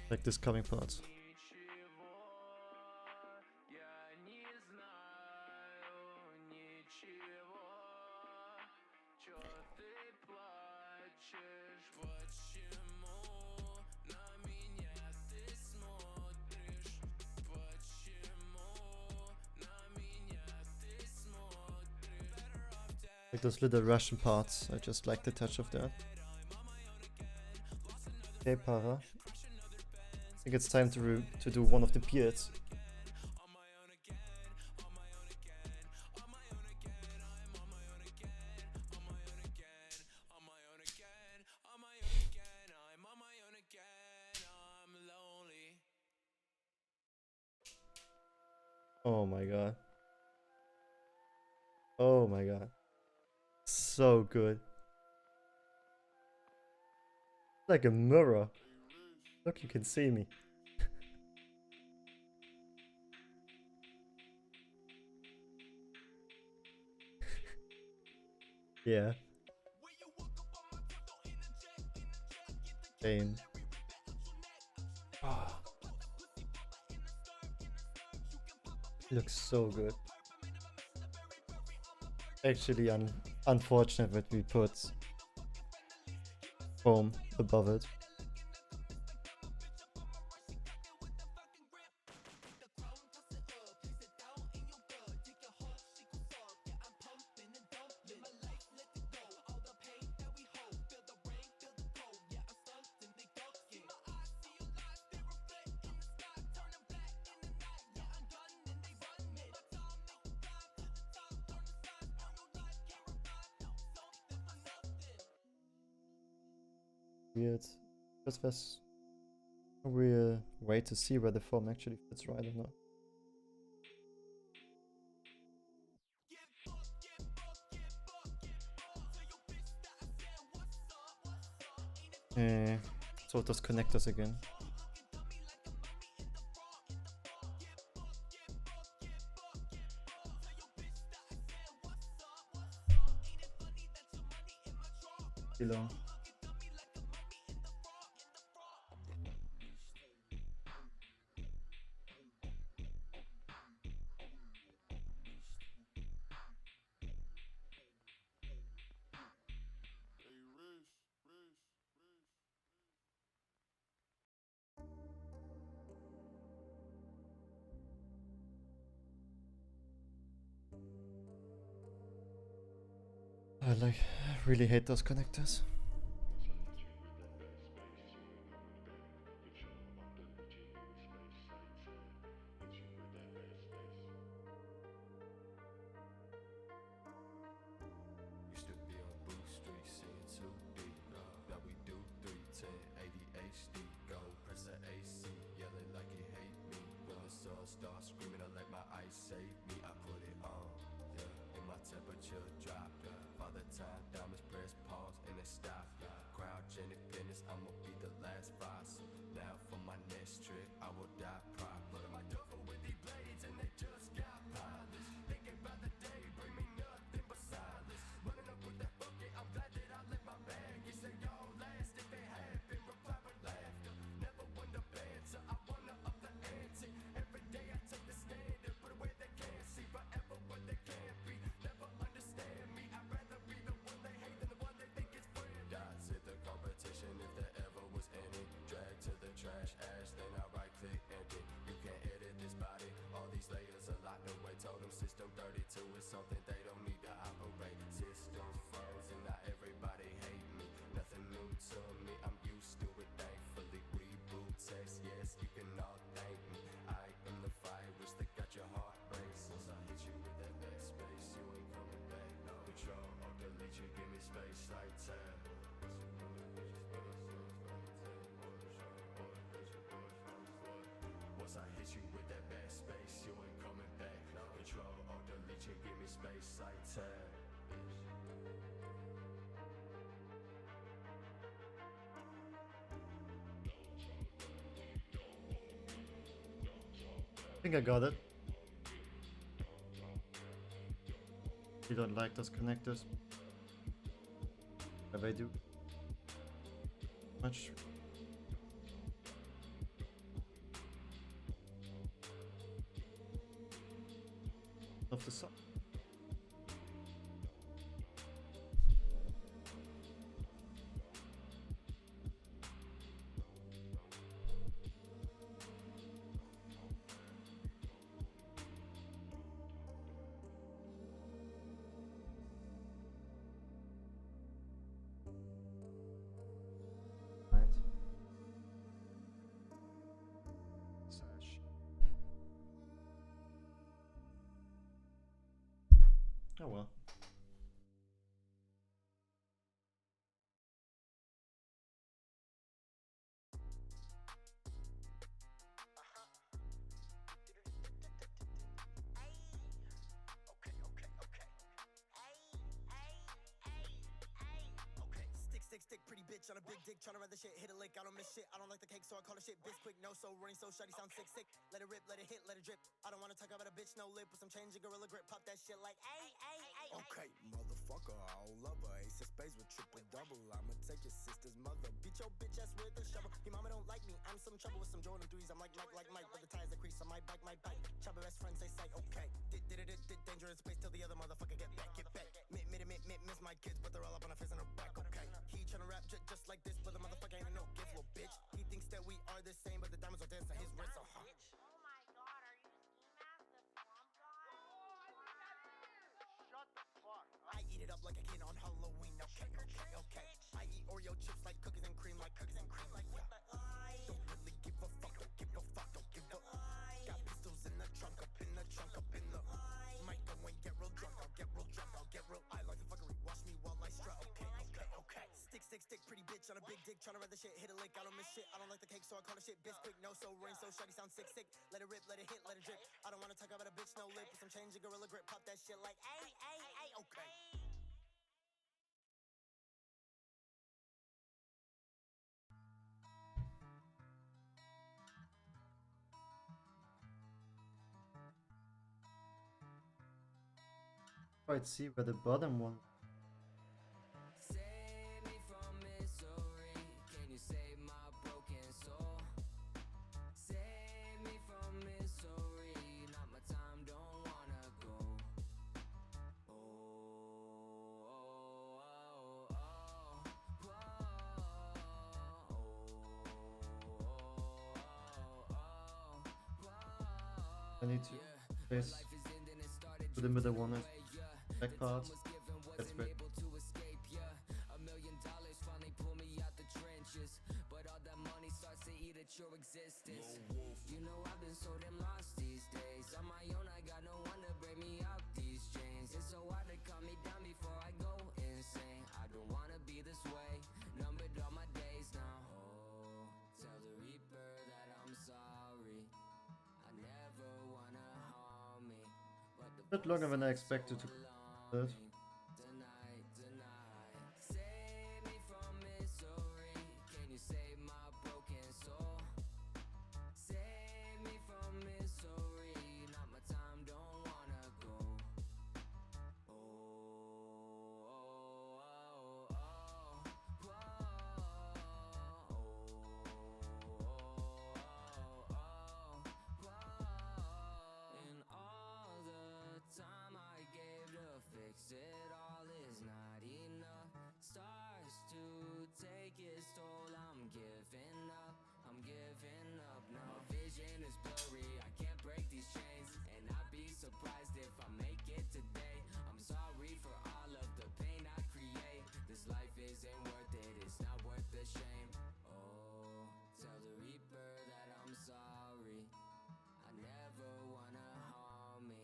Like this coming part. Like those little Russian parts, I just like the touch of that. Okay, Para. I think it's time to do one of the beards. Oh my god. Oh my god. So good. Like a mirror. Look, you can see me. Yeah. Same. Ah. Looks so good. Actually, unfortunate that we put foam above it. Weird. Because there's no real way to see where the foam actually fits right or not. So those connectors again. Below. I really hate those connectors. Used to be on Booth Street, seeing 2D. Now we do 310, ADHD. Go press the AC, yelling like he hate me. When the sun starts screaming, I let my ice save me. I put it on, yeah, and my temperature dropped. Father time, diamonds press pause, and it stopped. Crowd independence, I'ma be the last fossil. Now for my next trick, I will die proper. My duffel with these blades, and they just got polished. Thinking about the day, bring me nothing but silence. Running up with that bucket, I'm glad that I left my bag. You say y'all last if it had been reply with laughter. Never won the banter, I wanna up the ante. Every day I take the standard, put away they can't see. Forever what they can't be, never understand me. I'd rather be the one they hate than the one they think is friend. Dots hit the competition if there ever was any. Drag to the trash, ash, then I right click edit. You can't edit this body, all these layers are locked away. Told them system 32 is something they don't need to operate. Systems frozen, now everybody hate me. Nothing new to me, I'm used to it thankfully. Reboot text, yes, you can all thank me. I am the virus that got your heart racing. Once I hit you with that backspace, you ain't coming back. No control, or delete you, give me space like tab. Once I hit you with that backspace, you ain't coming back. No control, or delete you, give me space like tab. I think I got it. You don't like those connectors? But they do. Much. Of the sun. Right. Search. Oh well. Stick, pretty bitch, bitch on a big dick, tryna ride the shit, hit a lick, I don't miss shit. I don't like the cake, so I call the shit bitch quick. No, so running so shutty, sound sick, sick. Let it rip, let it hit, let it drip. I don't wanna talk about a bitch, no lip. With some change and gorilla grip, pop that shit like, ay, ay, ay. Okay, motherfucker, I'll love her. Ace of spades with triple double. I'ma take your sister's mother, beat your bitch ass with a shovel. Your mama don't like me, I'm some trouble with some Jordan 3s. I'm like Mike, but the tires that crease on my bike. Chopper best friend say psych, okay. Did dangerous space till the other motherfucker get back. Miss my kids, but they're all up on a face and her back, okay. He tryna rap just like this, but the motherfucker ain't no gift, little bitch. He thinks that we are the same, but the diamonds are dancing his wrist, so Oh my god, are you Ski Mask, the swamp guy? Shut the fuck up. I eat it up like a kid on Halloween, okay. I eat Oreo chips like cookies and cream, yeah. Don't really give a fuck, don't give a fuck. Got pistols in the trunk, up in the might go and get real drunk, I'll get real. I like the fuckery, watch me while I strut, okay. Stick, pretty bitch on a big dick, tryna ride the shit, hit a lick, I don't miss shit. I don't like the cake, so I call the shit bitch quick. No, so rain, so shutty, sound sick. Let it rip, let it hit, let it drip. I don't wanna talk about a bitch, no lip. With some change and gorilla grip, pop that shit like, ay, ay, ay, okay. Quite see where the bottom one. Save me from misery. Can you save my broken soul? Save me from misery. Not my time, don't wanna go. I need to place to the middle one is back part. That's great. $1 million finally pull me out the trenches, but all that money starts to eat at your existence. You know I've been so damn lost these days. On my own, I got no one to break me out these chains. It's so hard to calm me down before I go insane. I don't wanna be this way, numbered all my days now. Oh, tell the reaper that I'm sorry. I never wanna harm me, but the A bit longer than I expected to. That. Save me from misery. Can you save my broken soul? Save me from misery. Not my time, don't wanna go. And all the time I gave to fix it all is not enough. Stars to take its toll. I'm giving up now. Vision is blurry, I can't break these chains, and I'd be surprised if I make it today. I'm sorry for all of the pain I create. This life isn't worth it, it's not worth the shame. Oh, tell the reaper that I'm sorry. I never wanna harm me,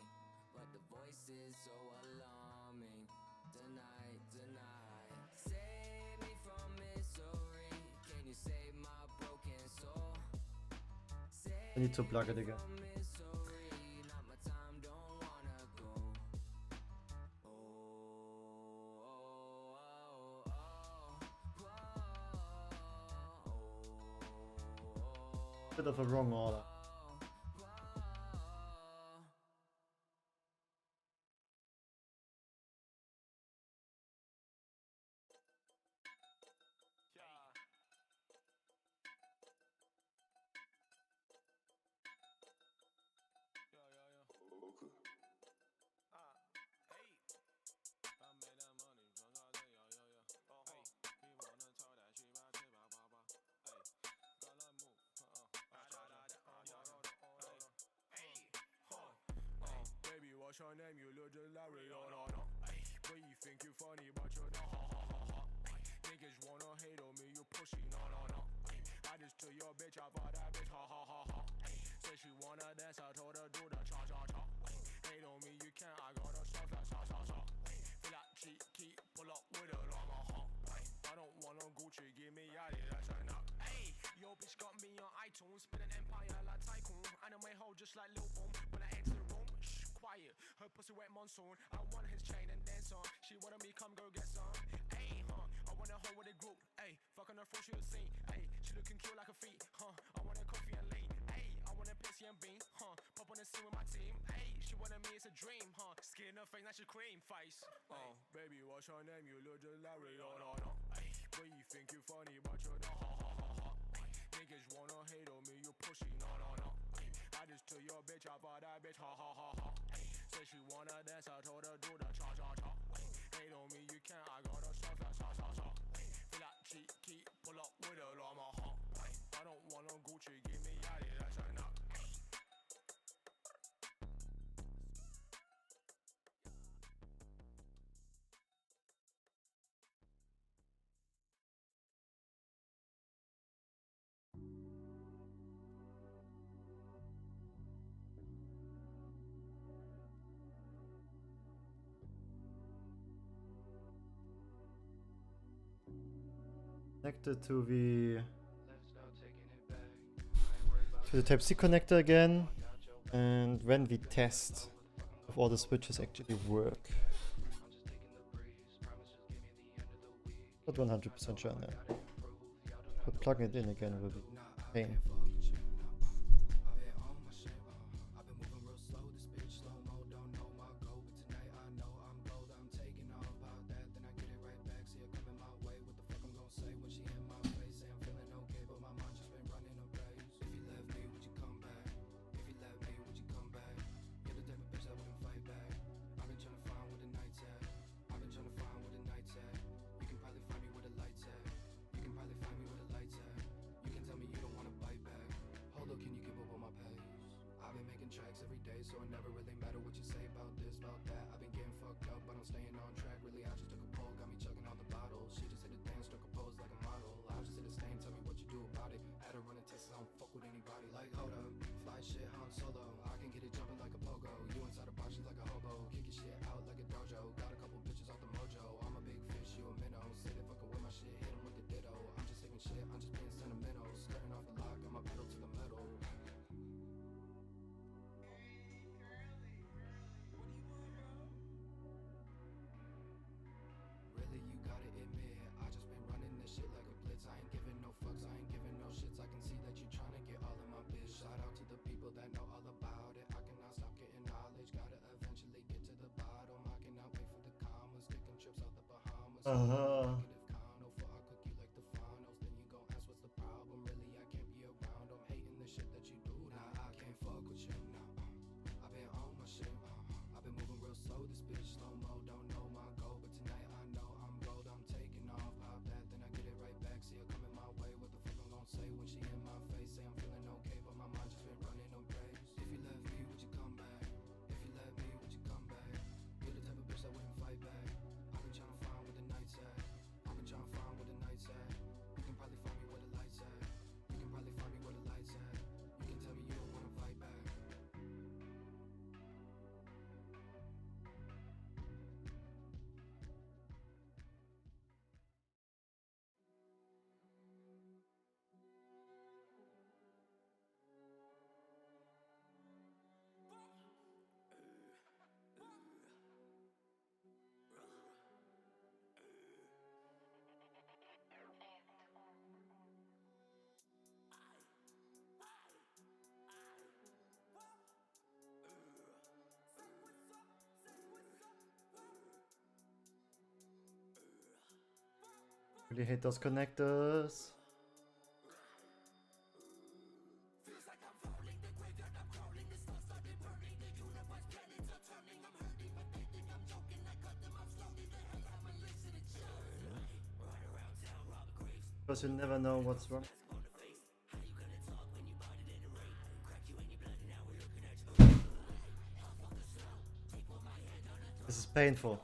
but the voice is so alarming. Tonight, save me from misery. Can you save my broken soul? I need to plug it again. From misery, not my time, don't wanna go. Bit of a wrong order. Baby, what's your name? You look just like Rihanna. But you think you're funny, but you're not. Niggas wanna hate on me, you pussy, no. I just took your bitch out for that bitch, Said she wanna dance, I told her do the cha-cha-cha. Hate on me, you can't, I got a sauce like sa-sa-sa. Feel like cheeky, pull up with a llama, I don't want no Gucci, give me Adidas and up. Ayy, yo bitch got me on iTunes, spin an empire like Tycoon. Anime hoe just like Lil Boom, when I enter the room, shh, quiet. Her pussy wet monsoon, I want his chain and dance on. She wanted me come go get some. Ayy, I want a hoe with a group. Ayy, fuck on the floor, she a saint. Ayy, she looking cute like a feet, huh? I want a coffee and lean. Ayy, I want a pissy and bean, huh? Pop on the scene with my team. Ayy, she wanted me, it's a dream, huh? Skin her face, now she cream face. Baby, what's your name? You look just like Rihanna. Ayy, but you think you funny, but you're not. Ha ha ha ha. Niggas wanna hate on me, you pussy, no. I just took your bitch out for that bitch, ha ha ha ha. Said she wanna dance, I told her do the cha cha cha. Hate on me, you can't, I got a sauce, cha cha cha. Feel like cheeky, pull up with a llama, huh? I don't want no Gucci, give me Yachty, that's a knock. Connected to the Type-C connector again, and when we test if all the switches actually work. Not 100% sure now. But plugging it in again will be pain. Tracks every day, so it never really matter what you say about this, about that. I've been getting fucked up, but I'm staying on track. Really, I just took a poll, got me chugging all the bottles. She just hit a dance, struck a pose like a model. I was just in the stain, tell me what you do about it. Had her running Texas, I don't fuck with anybody. Like, hold up, fly shit, Han Solo. I can get it jumping like a pogo. You inside a box, she's like a hobo. Kick your shit out like a dojo. Got a couple bitches off the mojo. I'm a big fish, you a minnow. Say they fucking with my shit, hit 'em with the ditto. I'm just saving shit, I'm just being sentimental. Skirting off the lock, got my pedal to the metal. Really hate those connectors. Because you never know what's wrong. This is painful.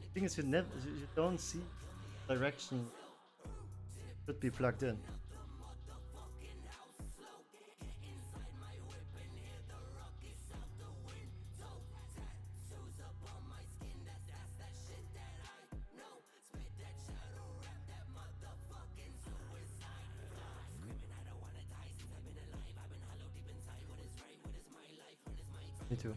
The thing is, you don't see direction should be plugged in. Me too.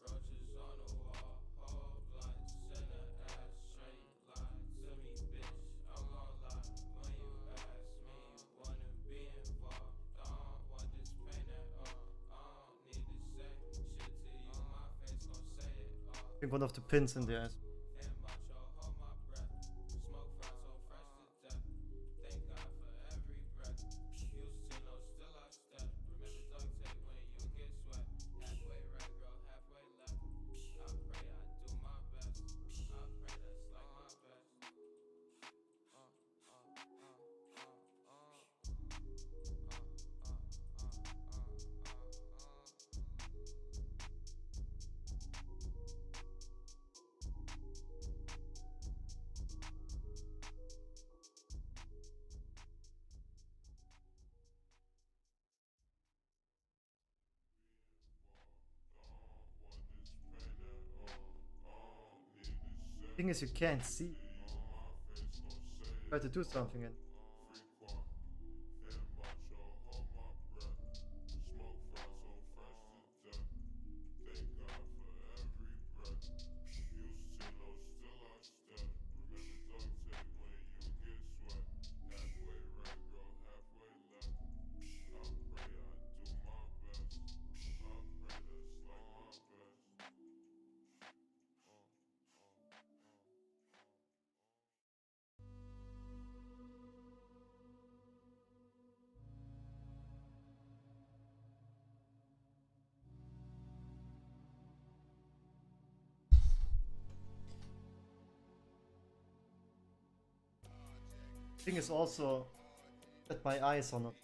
Roaches on the wall, whole blunt, send a ass straight lie to me, bitch. I'm gon' lie when you ask me, wanna be involved. I don't want this pain at all. I don't need to say shit to you, my face gon' say it all. I think one of the pins in there is. And macho, hold my breath. Smoke fries so fresh to death. Thank God for every breath. Used to know, still I step. Remember duct tape when you get sweat. Halfway right, girl, halfway left. I pray I do my best. I pray that's like my best. Thing is, you can't see. Try to do something and thing is also that my eyes are not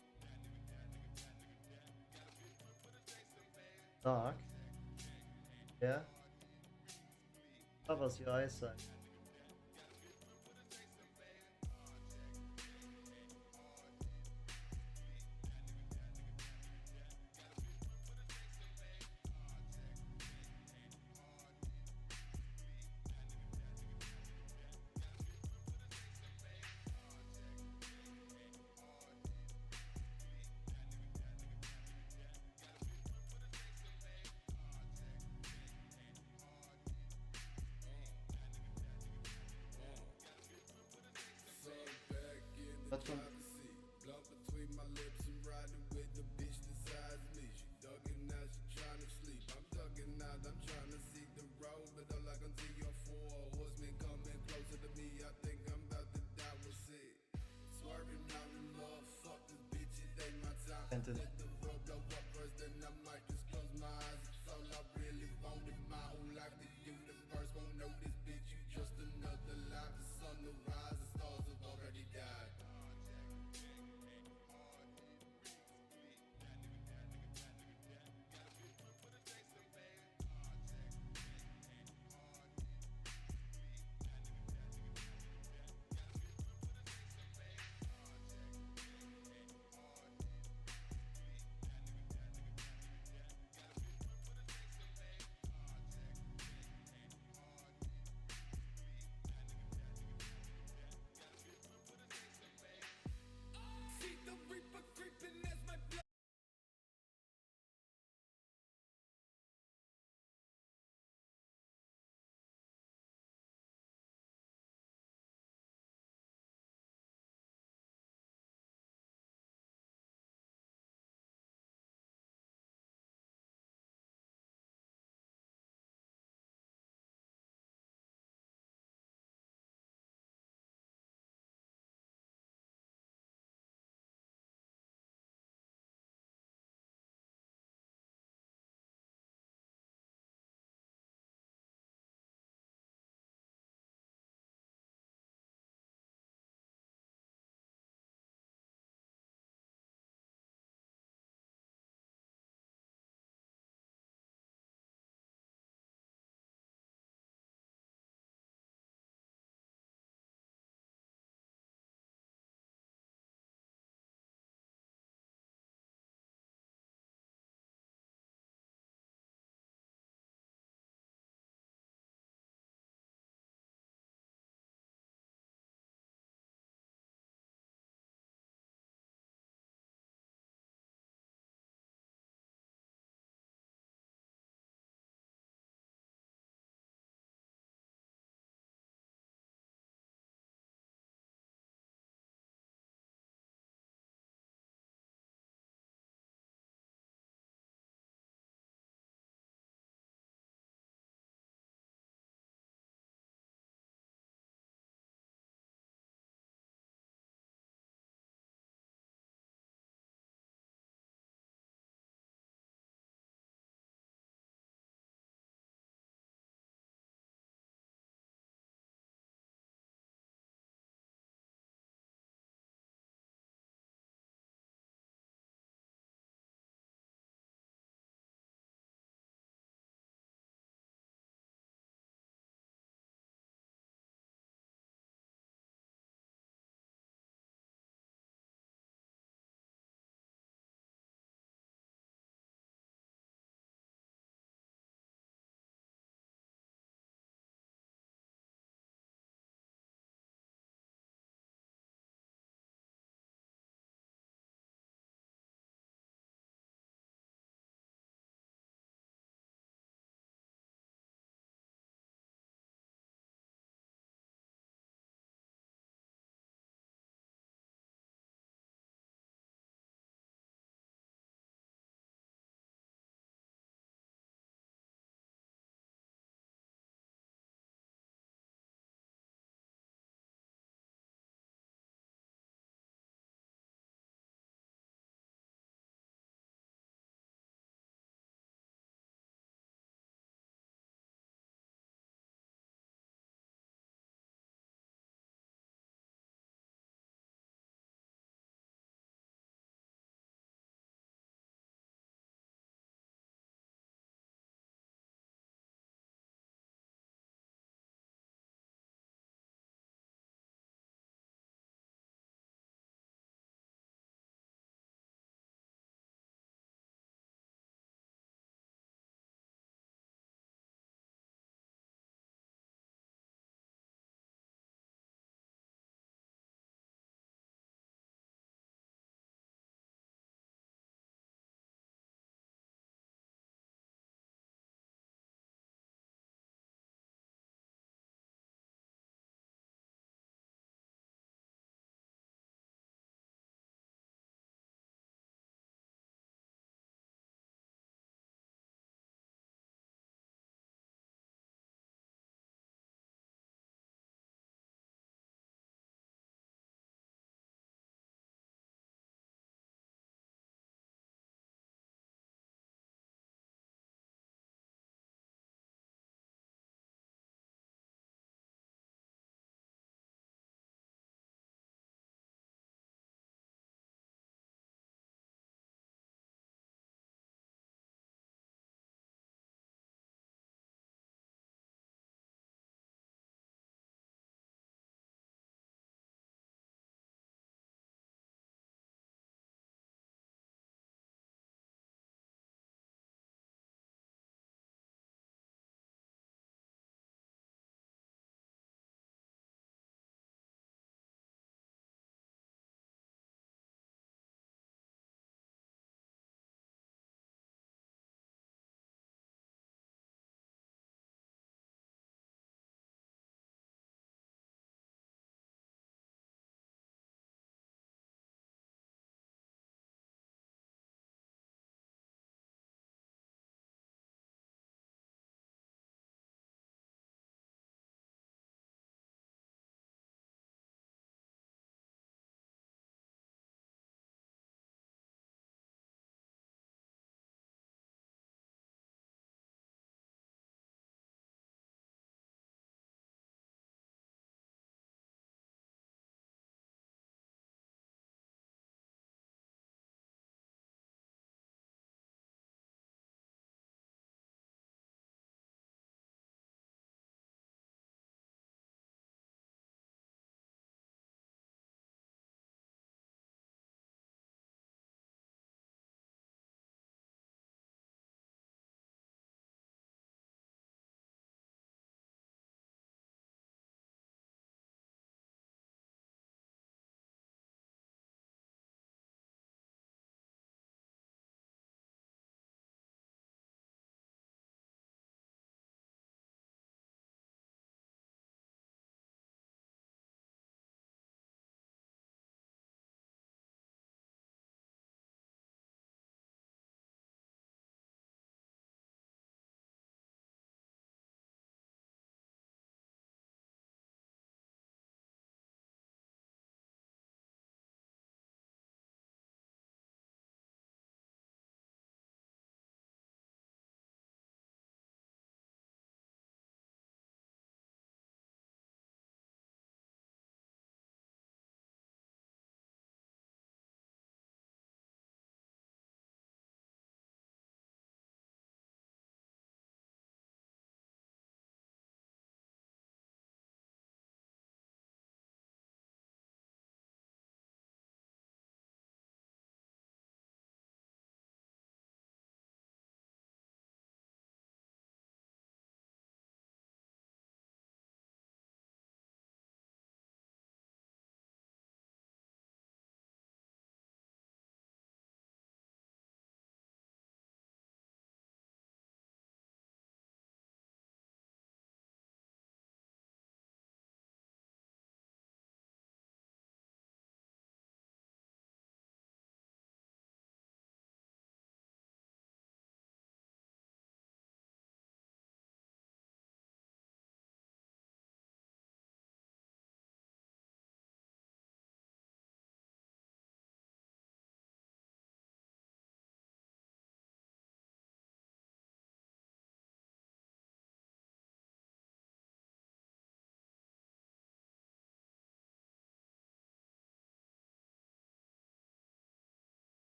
dark. Yeah. Covers your eyesight.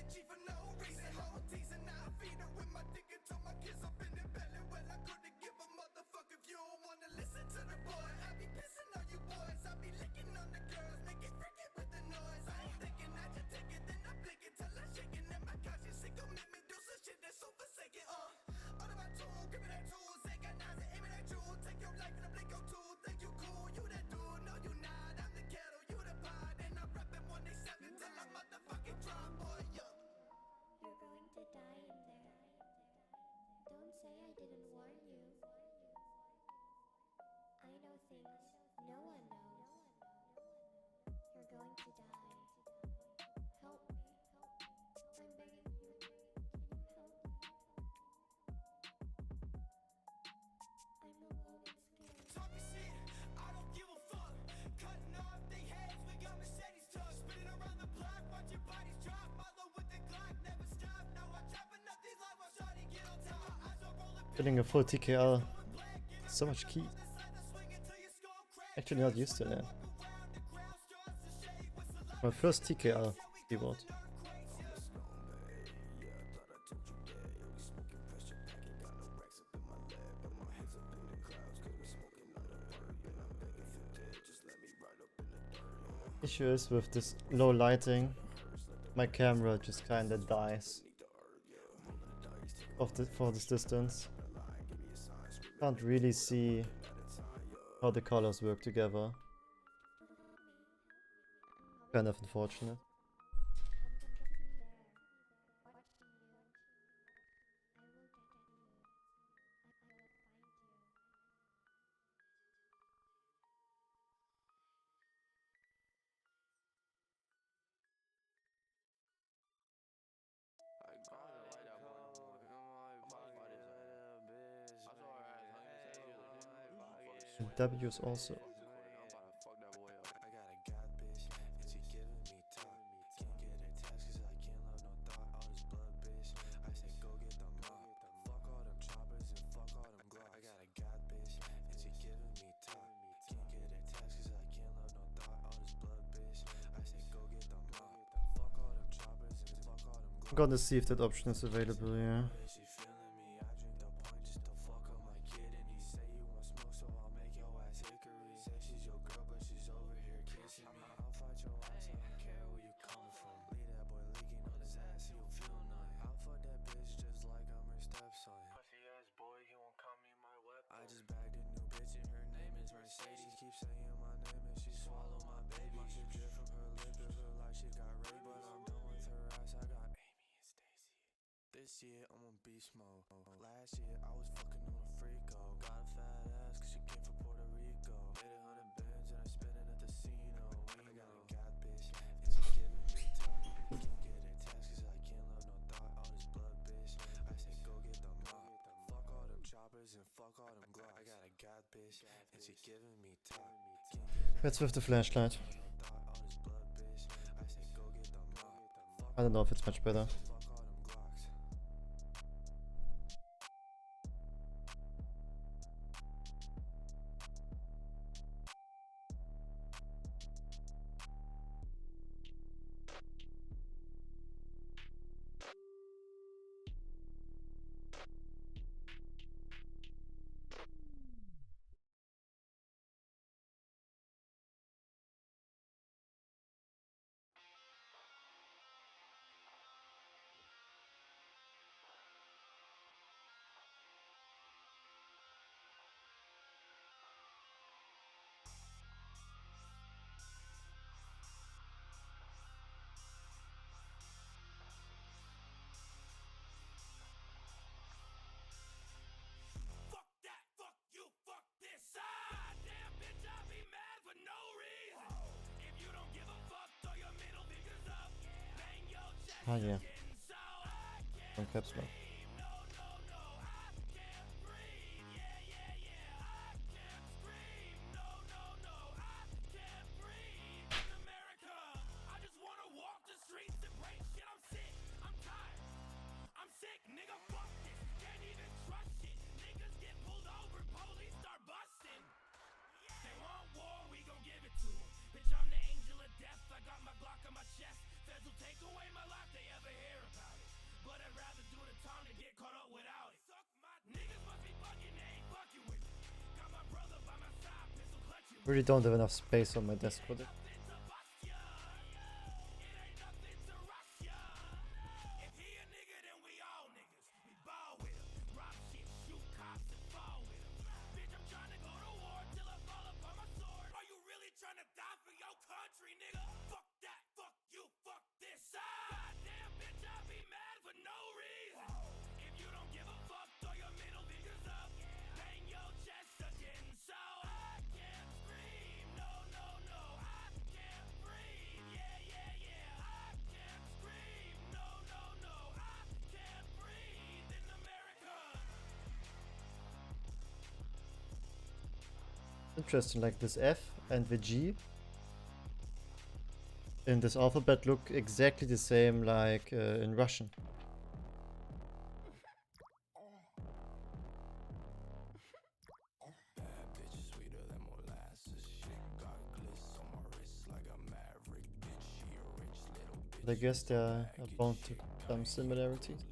G for no reason. Whole teasing, now I feed her with my dick until my kids up in the belly. Well, I couldn't give a motherfucker if you don't wanna listen to the boy. I be pissing on you boys, I be licking on the girls, make it freaking with the noise. I ain't thinking I just take it, then I blink it till I'm shaking. And my conscience sick, gon' make me do some shit that's so forsaken. All of my tools, give me that tools, ain't got knives and aiming at you. Take your life and I blink your tool. Think you cool, you that dude, no you not. I'm the kettle, you the pot, and I'm rapping 187 till I motherfucking drop, boy, yeah. You're going to die in there. Don't say I didn't warn you. I know things no one knows. You're going to die. Help me. I'm begging you. Can you help me? I'm alone and scared. Talking shit, I don't give a fuck. Cutting off they heads, we got Mercedes tucks. Spinning around the block, watch your bodies drop. Mother with the Glock, never stop. Now I'm chopping up these lives while shawty get on top. My eyes are rolling. Getting a full TKL. So much key. Actually not used to that. My first TKL keyboard. Issue is with this low lighting, my camera just kinda dies for this distance. Can't really see how the colors work together. Kind of unfortunate. And W's also. I'm gonna see if that option is available, yeah. I just bagged a new bitch and her name is Mercedes. Keep saying my name and she swallow my baby. My shit drip from her lip, it look like she got raped. But I'm done with her ass, I got Amy and Stacy. This year I'm on beast mode. Last year I was fucking on a freako. Got a fat ass cause she came from Puerto Rico. Made 100 bands and I spent it at the casino. I got a god bitch and she giving me top. Can't get a text cause I can't love no thought. All this blood bitch, I say go get the mop. Fuck all them choppers and fuck all them glocks. I got a god bitch and she giving me top. Let's with the flashlight. I don't know if it's much better. Ah yeah. On caps lock. Take away my life, they ever hear time to get caught up without it. Niggas must be fucking, they ain't fucking with me. Got my brother by my side, pistol clutching. Really don't have enough space on my desk for this. Trying to die for your country, nigga. Fuck that, fuck you, fuck this. Goddamn bitch, I be mad for no reason. If you don't give a fuck, throw your middle fingers up. Bang your chest again, so I can't scream. No, no, no, I can't breathe. Yeah, yeah, yeah, I can't scream. No, no, no, I can't breathe in America. Interesting, like this F and the G in this alphabet look exactly the same like in Russian. But I guess there are bound to some similarities.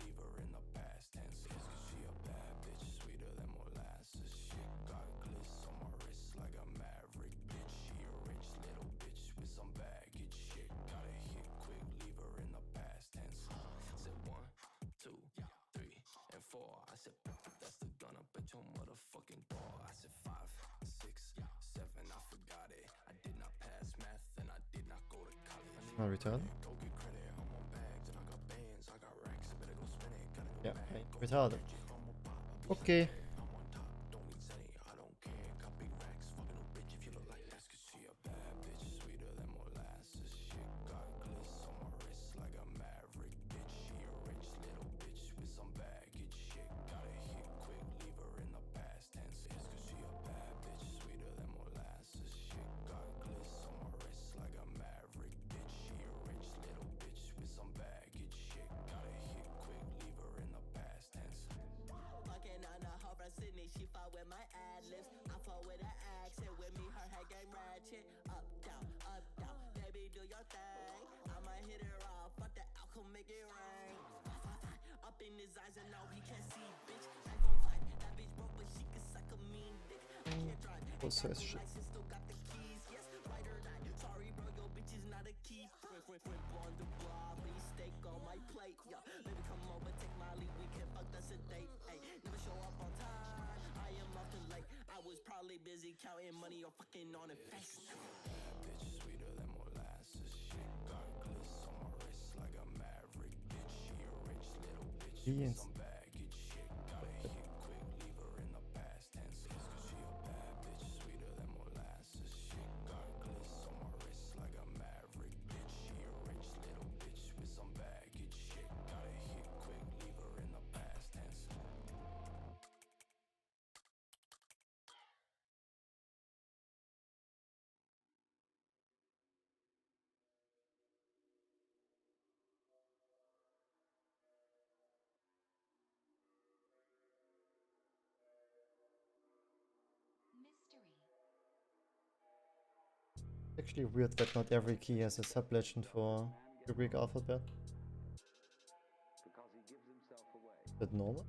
My return. Yeah, retarded. Okay. She fought with my ad libs. I fought with an accent with me. Her head game ratchet. Up, down, baby, do your thing. I might hit it raw. Fuck the outcome, make it rain. Up in his eyes and now he can't see, bitch. iPhone 5, that bitch broke, but she can suck a mean dick. I can't drive. What's that shit? License, still got the keys. Yes, ride or die. Sorry, bro, your bitch is not a key. Friend on the block, please steak on my plate. Yo, baby, come over, take my lead. We can fuck, that's a date. Ay, never show up on time. I am often late. I was probably busy counting money or fucking on a face. Bad bitch, sweeter than molasses. Shit got gliss on my wrist like a maverick. Bitch, she a rich little bitch with some baggage. Shit gotta hit quick, leave her in the past tense. It's 'cause she a bad bitch, sweeter than molasses. Shit got gliss on my wrist like a maverick. Bitch, she a rich little bitch with some baggage. Shit gotta hit quick, leave her in the past tense. Actually weird that not every key has a sub-legend for the Greek alphabet. Is that normal?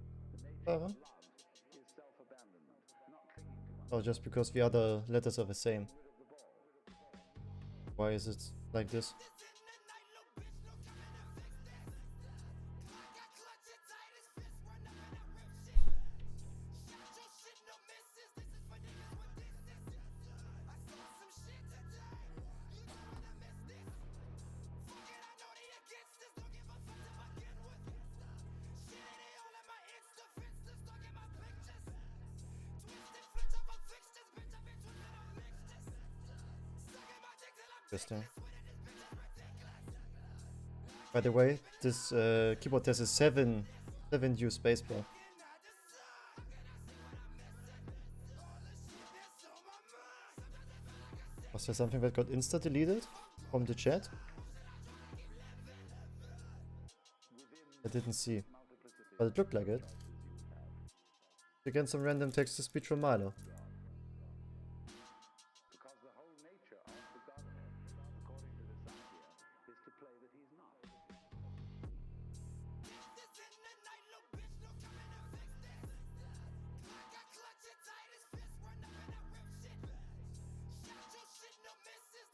Or just because the other letters are the same? Why is it like this? Interesting. By the way, this keyboard has a 7 U spacebar. Was there something that got insta deleted from the chat? I didn't see, but it looked like it. Again, some random text-to-speech from Milo.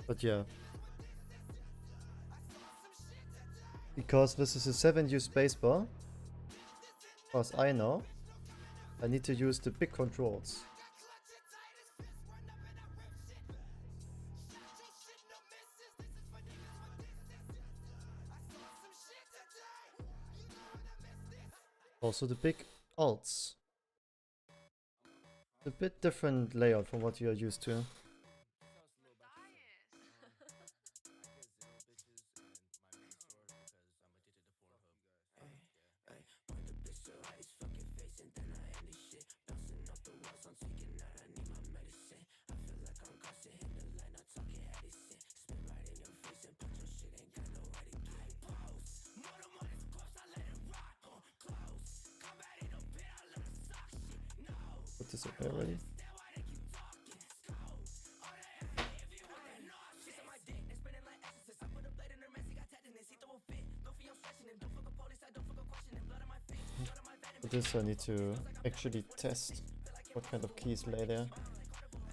But yeah. Because this is a 7U spacebar, as I know, I need to use the big controls. Also the big alts. A bit different layout from what you are used to. Put this away already. For this I need to actually test what kind of keys lay there.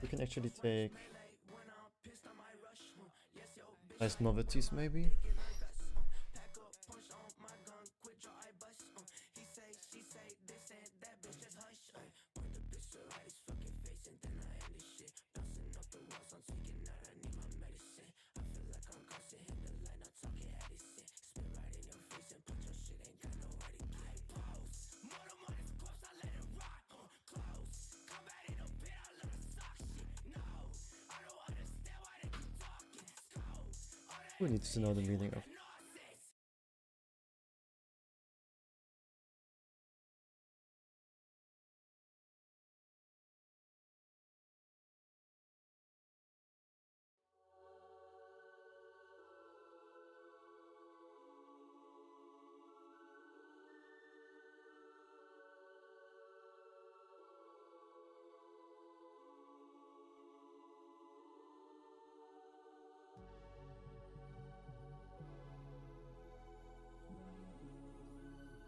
You can actually take nice novelties maybe. Who needs to know the meaning of?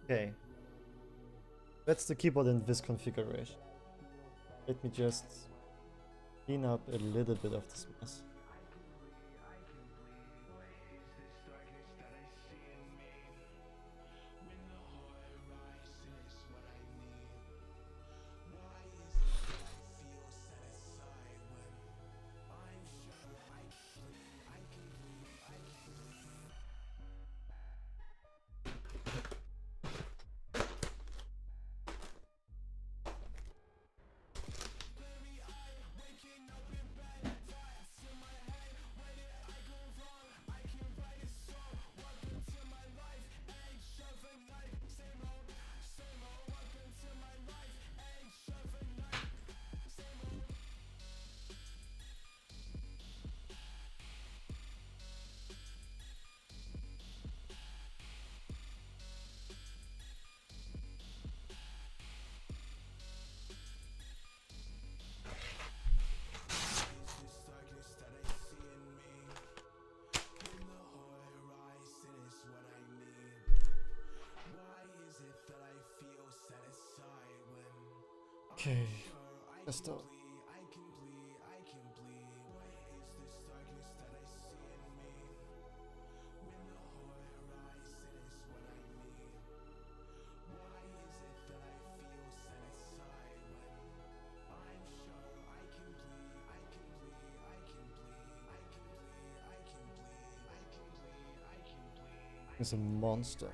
Okay. That's the keyboard in this configuration. Let me just clean up a little bit of this mess. Okay, let's start. He's a monster.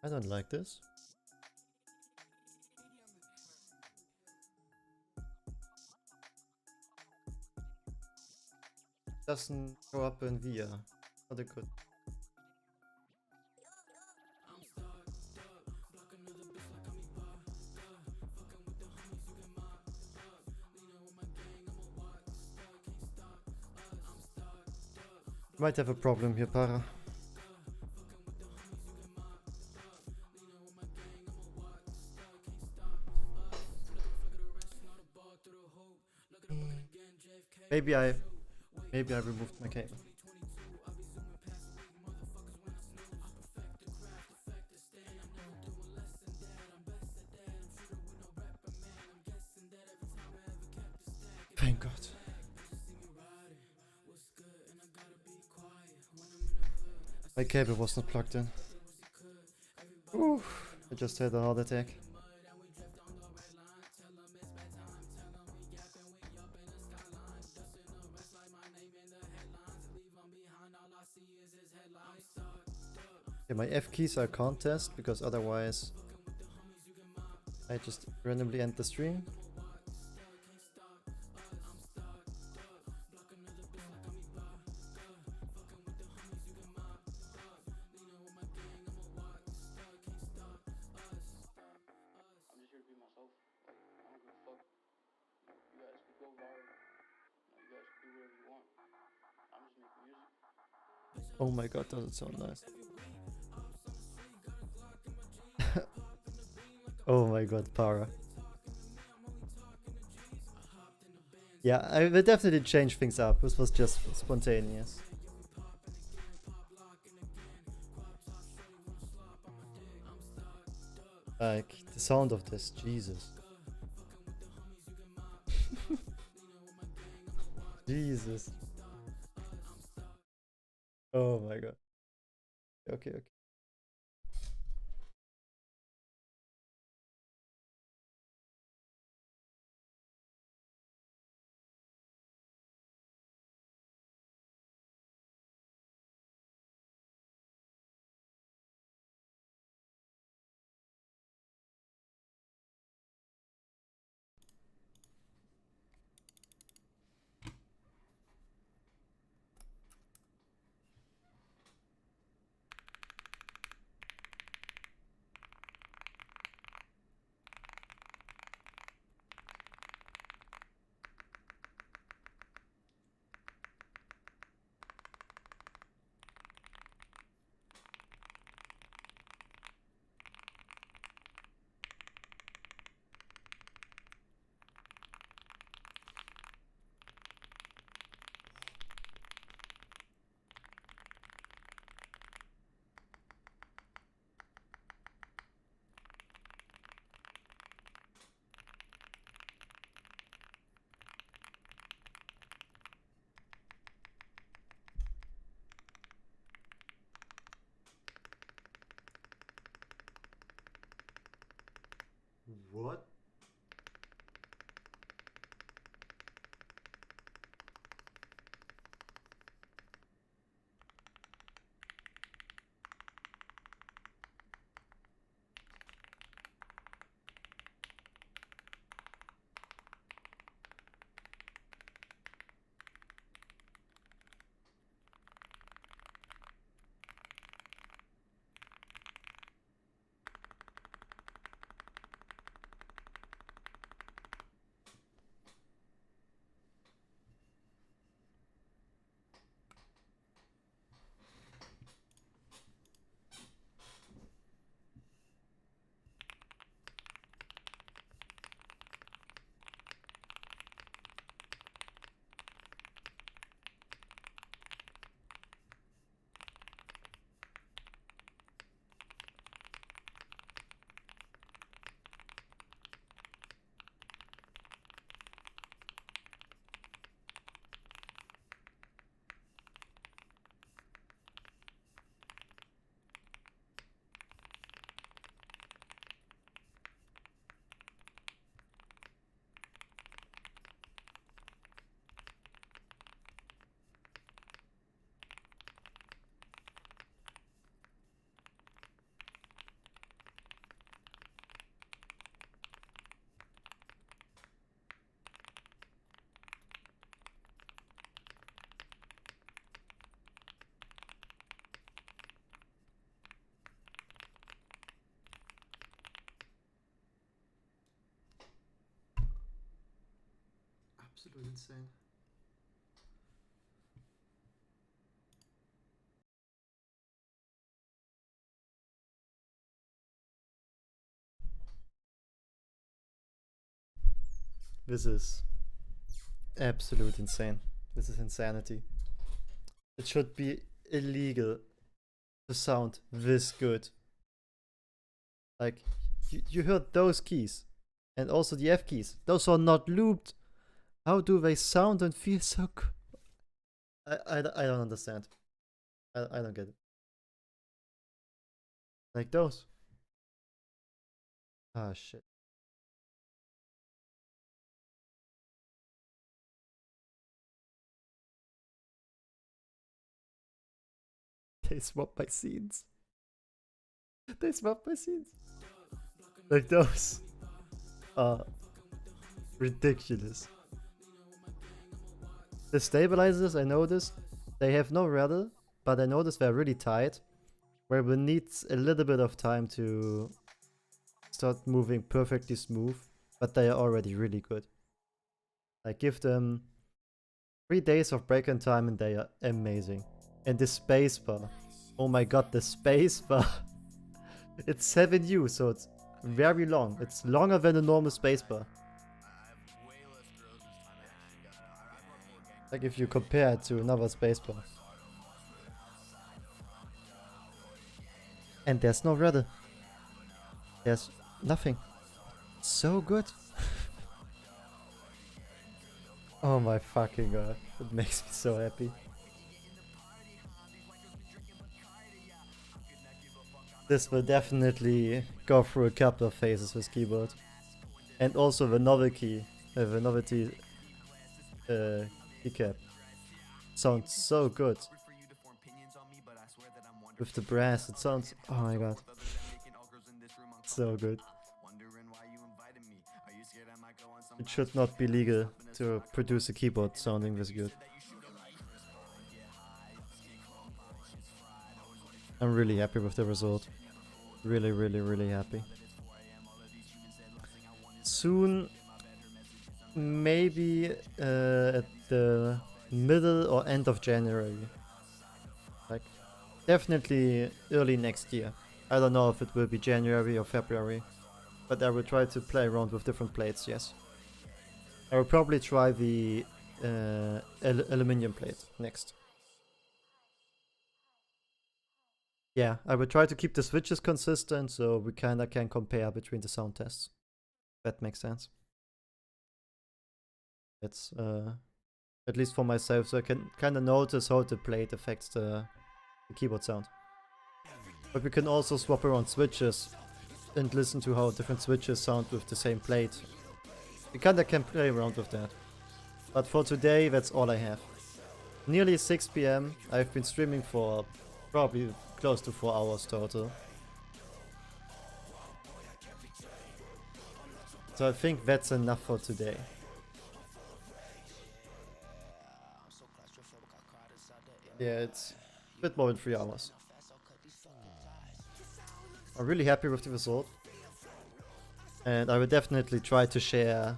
I don't like this. Doesn't show up in VIA. Not a good. Might have a problem here, Para. Maybe I removed my cable. Thank God. My cable was not plugged in. Ooh, I just had a heart attack. Okay, my F keys I can't test because otherwise I just randomly end the stream. Oh my god, does it sound nice. Oh my god, Para. Yeah, I will definitely change things up. This was just spontaneous. Like, the sound of this, Jesus. Jesus. Oh my god. Okay, okay. What? Absolutely insane. This is absolute insane. This is insanity. It should be illegal to sound this good. Like, you heard those keys. And also the F keys. Those are not looped. How do they sound and feel so good? I don't understand. I don't get it. Like those. Ah, shit. They swap my scenes. They swap my scenes. Like those are ridiculous. The stabilizers, I noticed, they have no rattle, but I noticed they're really tight, where we need a little bit of time to start moving perfectly smooth, but they are already really good. I give them 3 days of break-in time and they are amazing. And the spacebar, oh my god, the spacebar. It's 7U, so it's very long. It's longer than a normal spacebar. Like if you compare it to another spacebar. And there's no rudder. There's nothing. So good. Oh my fucking god. It makes me so happy. This will definitely go through a couple of phases with keyboard. And also the novelty keycap sounds so good. With the brass, it sounds, oh my god, so good. It should not be legal to produce a keyboard sounding this good. I'm really happy with the result. Really, really, really happy. Soon, maybe at the middle or end of January. Like, definitely early next year. I don't know if it will be January or February, but I will try to play around with different plates, yes. I will probably try the aluminum plate next. Yeah, I will try to keep the switches consistent so we kinda can compare between the sound tests. That makes sense. It's at least for myself, so I can kinda notice how the plate affects the keyboard sound. But we can also swap around switches and listen to how different switches sound with the same plate. We kinda can play around with that. But for today, that's all I have. Nearly 6 PM. I've been streaming for probably close to 4 hours total. So I think that's enough for today. Yeah, it's a bit more than 3 hours. I'm really happy with the result. And I will definitely try to share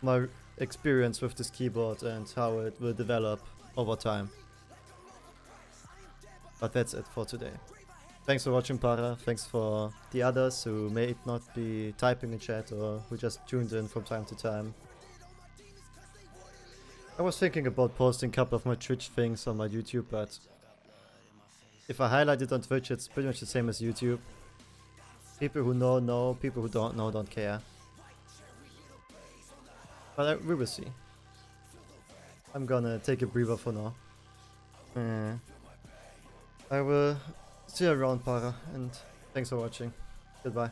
my experience with this keyboard and how it will develop over time. But that's it for today. Thanks for watching, Para. Thanks for the others who may not be typing in chat or who just tuned in from time to time. I was thinking about posting a couple of my Twitch things on my YouTube, but if I highlight it on Twitch, it's pretty much the same as YouTube. People who know, people who don't know don't care. But we will see. I'm gonna take a breather for now. I will see you around, Para, and thanks for watching. Goodbye.